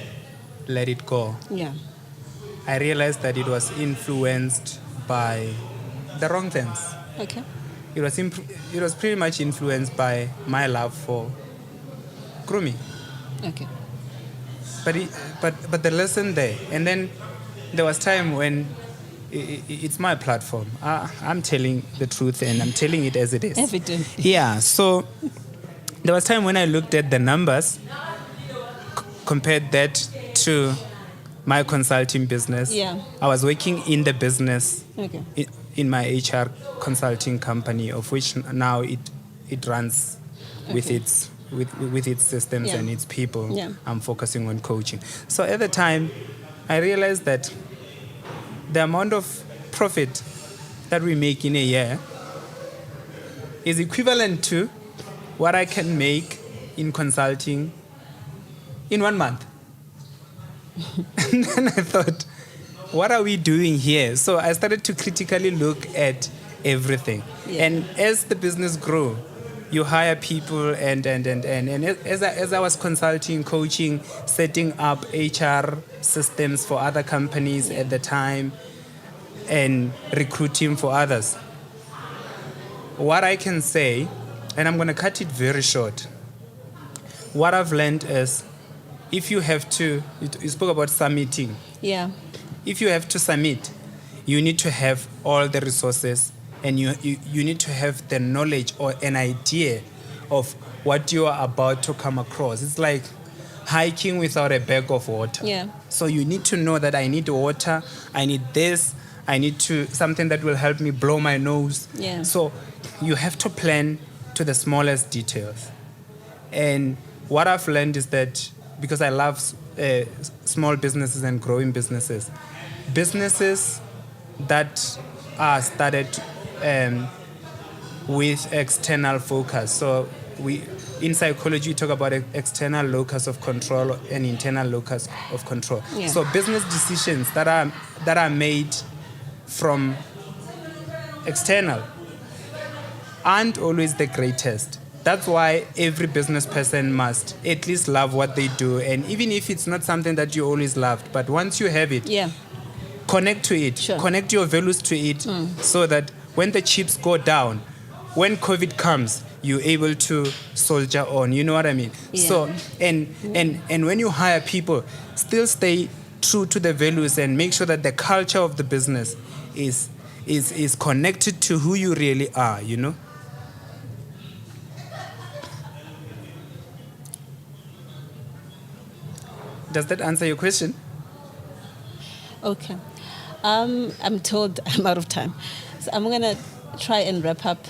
S2: let it go.
S1: Yeah.
S2: I realized that it was influenced by the wrong things.
S1: Okay.
S2: It was pretty much influenced by my love for grooming.
S1: Okay.
S2: But the lesson there, and then there was time when it's my platform. I'm telling the truth and I'm telling it as it is.
S1: Evidently.
S2: Yeah. So there was time when I looked at the numbers, compared that to my consulting business.
S1: Yeah.
S2: I was working in the business.
S1: Okay.
S2: In my HR consulting company, of which now it runs with
S1: Okay.
S2: its systems
S1: Yeah.
S2: and its people.
S1: Yeah.
S2: I'm focusing on coaching. So at the time, I realized that the amount of profit that we make in a year is equivalent to what I can make in consulting in 1 month. And then I thought, what are we doing here? So I started to critically look at everything.
S1: Yeah.
S2: And as the business grew, you hire people and as I was consulting, coaching, setting up HR systems for other companies at the time and recruiting for others. What I can say, and I'm going to cut it very short, what I've learned is if you have to, you spoke about submitting.
S1: Yeah.
S2: If you have to submit, you need to have all the resources and you need to have the knowledge or an idea of what you are about to come across. It's like hiking without a bag of water.
S1: Yeah.
S2: So you need to know that I need water, I need this, I need something that will help me blow my nose.
S1: Yeah.
S2: So you have to plan to the smallest details. And what I've learned is that, because I love small businesses and growing businesses that are started with external focus. So in psychology, we talk about external locus of control and internal locus of control.
S1: Yeah.
S2: So business decisions that are made from external aren't always the greatest. That's why every business person must at least love what they do. And even if it's not something that you always loved, but once you have it,
S1: Yeah.
S2: connect to it,
S1: Sure.
S2: connect your values to it, so that when the chips go down, when COVID comes, you're able to soldier on. You know what I mean?
S1: Yeah.
S2: So, and when you hire people, still stay true to the values and make sure that the culture of the business is connected to who you really are, you know? Does that answer your question?
S1: Okay. I'm told I'm out of time. So I'm going to try and wrap up,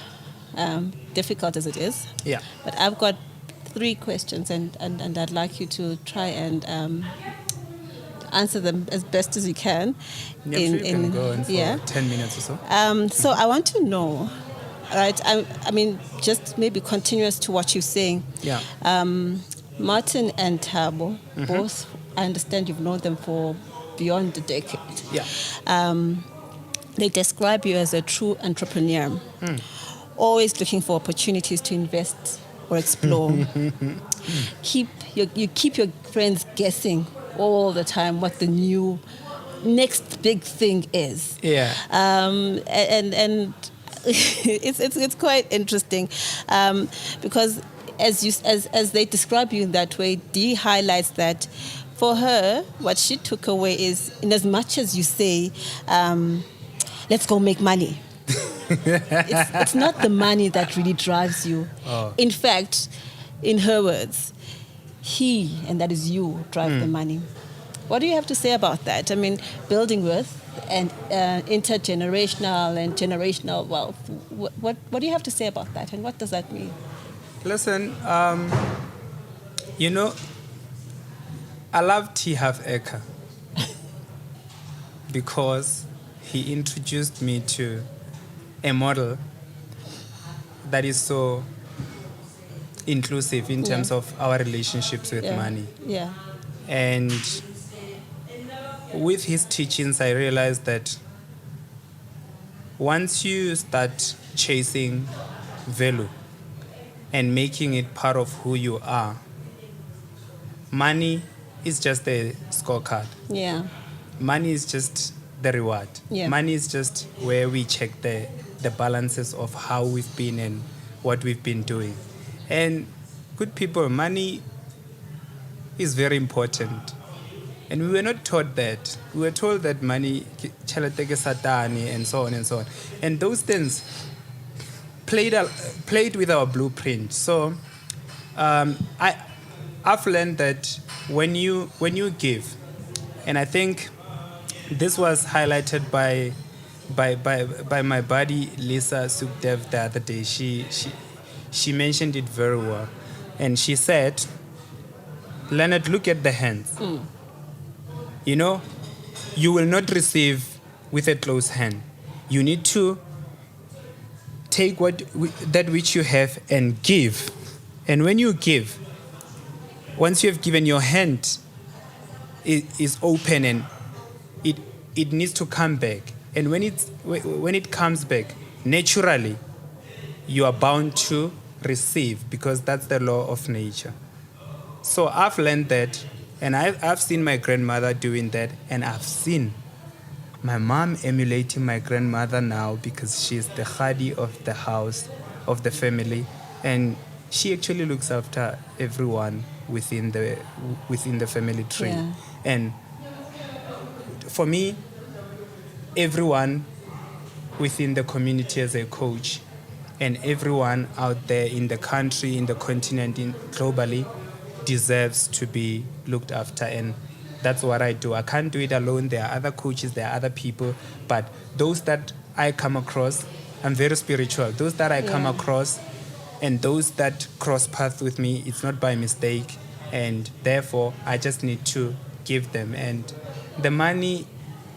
S1: difficult as it is.
S2: Yeah.
S1: But I've got 3 questions, and I'd like you to try and answer them as best as you can.
S2: Yeah, you can go in for 10 minutes or so.
S1: So I want to know, right, I mean, just maybe continuous to what you're saying.
S2: Yeah.
S1: Martin and Thabo, both, I understand you've known them for beyond a decade.
S2: Yeah.
S1: They describe you as a true entrepreneur, always looking for opportunities to invest or explore. You keep your friends guessing all the time what the new next big thing is.
S2: Yeah.
S1: And it's quite interesting because as they describe you in that way, Dee highlights that for her, what she took away is, in as much as you say, let's go make money, it's not the money that really drives you.
S2: Oh.
S1: In fact, in her words, he, and that is you, drive the money. What do you have to say about that? I mean, building worth and intergenerational and generational wealth. What do you have to say about that, and what does that mean?
S2: Listen, I love T. Half Acre because he introduced me to a model that is so inclusive in terms of our relationships with money.
S1: Yeah.
S2: And with his teachings, I realized that once you start chasing value and making it part of who you are, money is just a scorecard.
S1: Yeah.
S2: Money is just the reward.
S1: Yeah.
S2: Money is just where we check the balances of how we've been and what we've been doing. And good people, money is very important. And we were not taught that. We were told that money, chaleteke satani, and so on and so on. And those things played with our blueprint. So I've learned that when you give, and I think this was highlighted by my buddy Lisa Sukdev the other day. She mentioned it very well, and she said, "Leonard, look at the hands. You will not receive with a closed hand. You need to take that which you have and give. And when you give, once you have given, your hand is open and it needs to come back. And when it comes back, naturally, you are bound to receive because that's the law of nature." So I've learned that, and I've seen my grandmother doing that, and I've seen my mom emulating my grandmother now because she's the khadi of the house, of the family, and she actually looks after everyone within the family tree.
S1: Yeah.
S2: And for me, everyone within the community as a coach, and everyone out there in the country, in the continent, globally, deserves to be looked after. And that's what I do. I can't do it alone. There are other coaches, there are other people, but those that I come across, I'm very spiritual. Those that I come across and those that cross paths with me, it's not by mistake, and therefore I just need to give them. And the money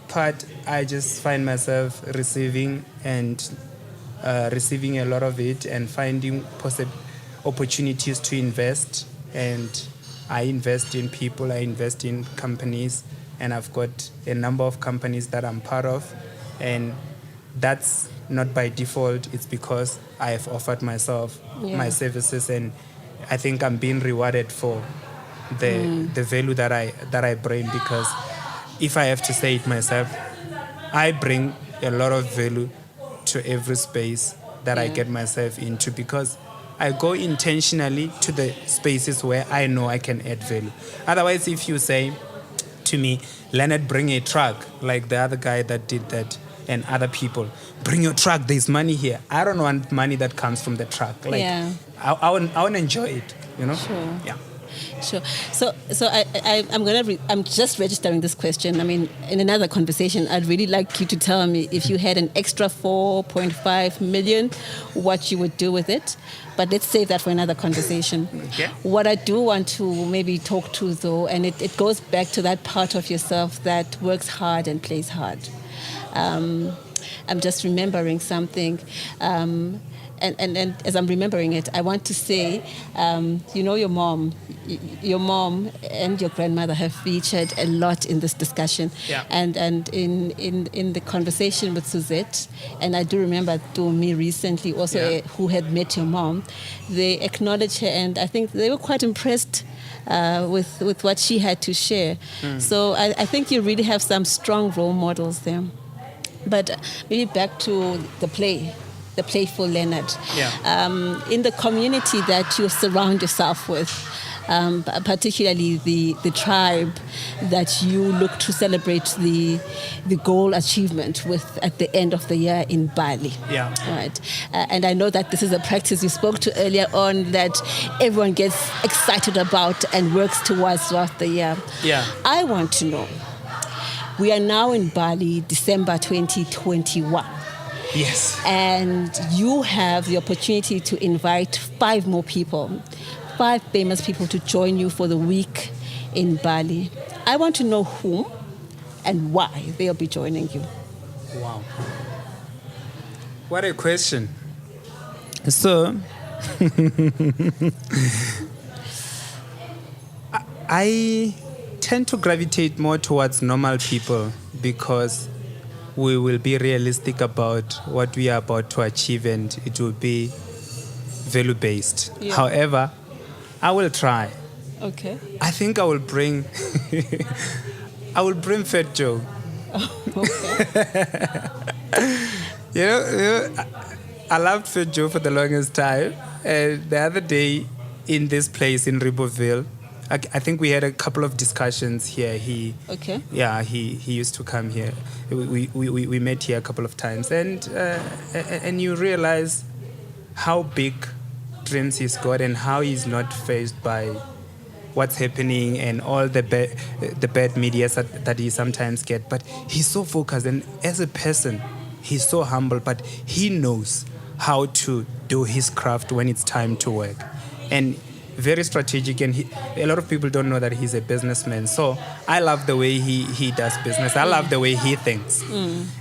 S2: part, I just find myself receiving a lot of it, and finding opportunities to invest. And I invest in people, I invest in companies, and I've got a number of companies that I'm part of. And that's not by default, it's because I have offered myself my services, and I think I'm being rewarded for the value that I bring, because if I have to say it myself, I bring a lot of value to every space that I get myself into, because I go intentionally to the spaces where I know I can add value. Otherwise, if you say to me, "Leonard, bring a truck," like the other guy that did that, and other people, "Bring your truck, there's money here." I don't want money that comes from the truck. Like, I want to enjoy it,
S1: Sure.
S2: Yeah.
S1: Sure. So I'm just registering this question. I mean, in another conversation, I'd really like you to tell me, if you had an extra 4.5 million, what you would do with it. But let's save that for another conversation.
S2: Okay.
S1: What I do want to maybe talk to, though, and it goes back to that part of yourself that works hard and plays hard. I'm just remembering something. And as I'm remembering it, I want to say, your mom and your grandmother have featured a lot in this discussion.
S2: Yeah.
S1: And in the conversation with Suzette, and I do remember me recently also, who had met your mom, they acknowledged her, and I think they were quite impressed with what she had to share. So I think you really have some strong role models there. But maybe back to the play. the playful Leonard.
S2: Yeah.
S1: In the community that you surround yourself with, particularly the tribe that you look to celebrate the goal achievement with at the end of the year in Bali.
S2: Yeah.
S1: Right. And I know that this is a practice you spoke to earlier on that everyone gets excited about and works towards throughout the year.
S2: Yeah.
S1: I want to know, we are now in Bali, December 2021.
S2: Yes.
S1: And you have the opportunity to invite 5 more people, 5 famous people to join you for the week in Bali. I want to know whom and why they'll be joining you.
S2: Wow. What a question. So, I tend to gravitate more towards normal people because we will be realistic about what we are about to achieve and it will be value-based.
S1: Yeah.
S2: However, I will try.
S1: Okay.
S2: I think I will bring Fat Joe.
S1: Okay.
S2: You know, I loved Fat Joe for the longest time. And the other day in this place in Ribouville, I think we had a couple of discussions here. He used to come here. We met here a couple of times, and you realize how big dreams he's got and how he's not faced by what's happening and all the bad media that he sometimes get. But he's so focused, and as a person, he's so humble. But he knows how to do his craft when it's time to work, and very strategic, and a lot of people don't know that he's a businessman. So I love the way he does business. I love the way he thinks.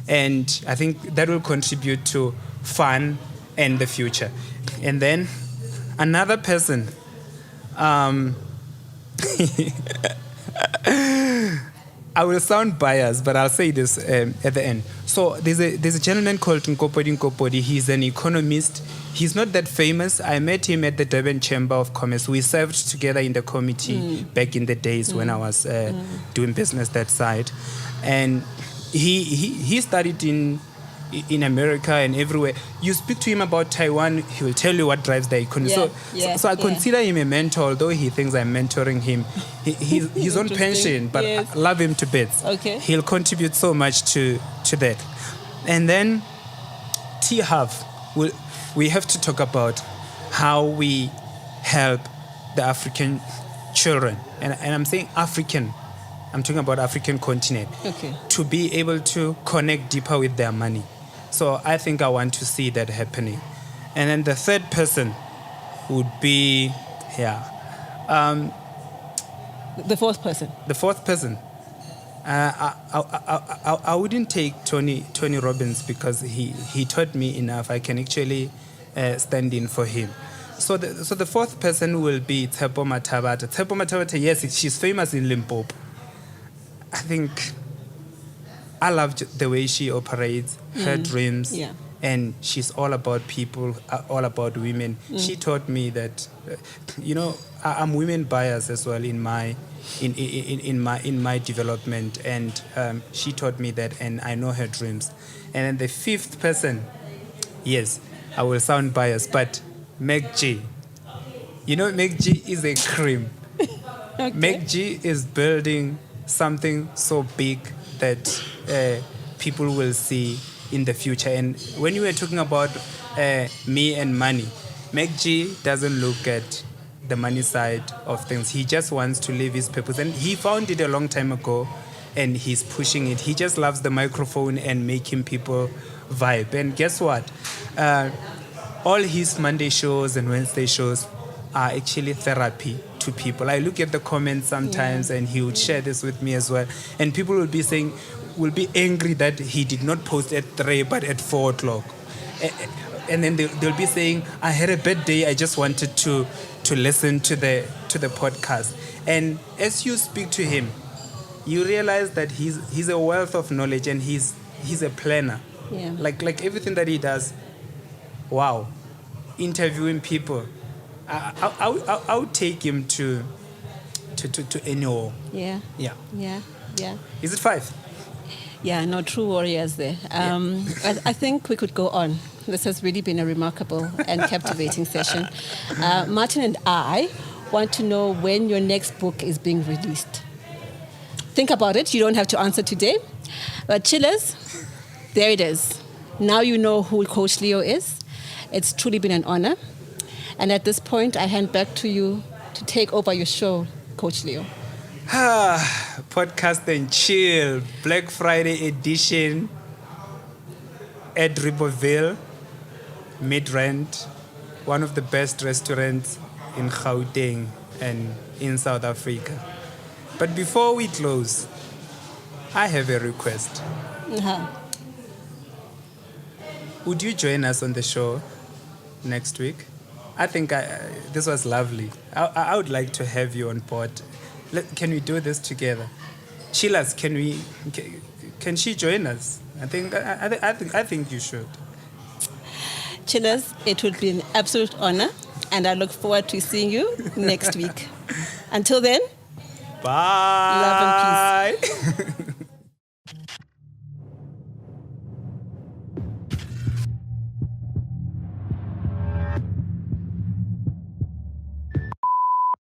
S2: And I think that will contribute to fun and the future. And then another person, I will sound biased, but I'll say this at the end. So there's a gentleman called Nkopodi. He's an economist. He's not that famous. I met him at the Durban Chamber of Commerce. We served together in the committee back in the days when I was doing business that side. And he studied in America and everywhere. You speak to him about Taiwan, he will tell you what drives the economy. So I consider him a mentor, although he thinks I'm mentoring him. He's on pension, but I love him to bits.
S1: Okay.
S2: He'll contribute so much to that. And then T-Hub, we have to talk about how we help the African children. And I'm saying African. I'm talking about African continent.
S1: Okay.
S2: To be able to connect deeper with their money. So I think I want to see that happening. And then the third person would be,
S1: The fourth person.
S2: The fourth person. I wouldn't take Tony Robbins because he taught me enough. I can actually stand in for him. So the fourth person will be Tshepo Mathabata. Tshepo Mathabata, yes, she's famous in Limpopo. I think I love the way she operates, her dreams, and she's all about people, all about women. She taught me that, I'm women biased as well in my development, and she taught me that, and I know her dreams. And then the fifth person, yes, I will sound biased, but MacG. MacG is a cream. Okay. MacG is building something so big that people will see in the future. And when you were talking about me and money, MacG doesn't look at the money side of things. He just wants to live his purpose. And he found it a long time ago, and he's pushing it. He just loves the microphone and making people vibe. And guess what? All his Monday shows and Wednesday shows are actually therapy to people. I look at the comments sometimes, and he would share this with me as well. And people will be angry that he did not post at 3 but at 4 o'clock. And then they'll be saying, I had a bad day, I just wanted to listen to the podcast. And as you speak to him, you realize that he's a wealth of knowledge, and he's a planner. Yeah. Like everything that he does, wow. Interviewing people, I would take him to anywhere. Yeah. Is it 5?
S1: Yeah, no, true warriors there. I think we could go on. This has really been a remarkable and captivating session. Martin and I want to know when your next book is being released. Think about it. You don't have to answer today. But chillers, there it is. Now you know who Coach Leo is. It's truly been an honor. And at this point, I hand back to you to take over your show, Coach Leo.
S2: Podcast and Chill, Black Friday edition at Riverville, Midrand, one of the best restaurants in Gauteng and in South Africa. But before we close, I have a request. Would you join us on the show next week? I think this was lovely. I would like to have you on board. Can we do this together? Chillers, can she join us? I think you should.
S1: Chillers, it would be an absolute honor, and I look forward to seeing you next week. Until then,
S2: bye.
S1: love and peace.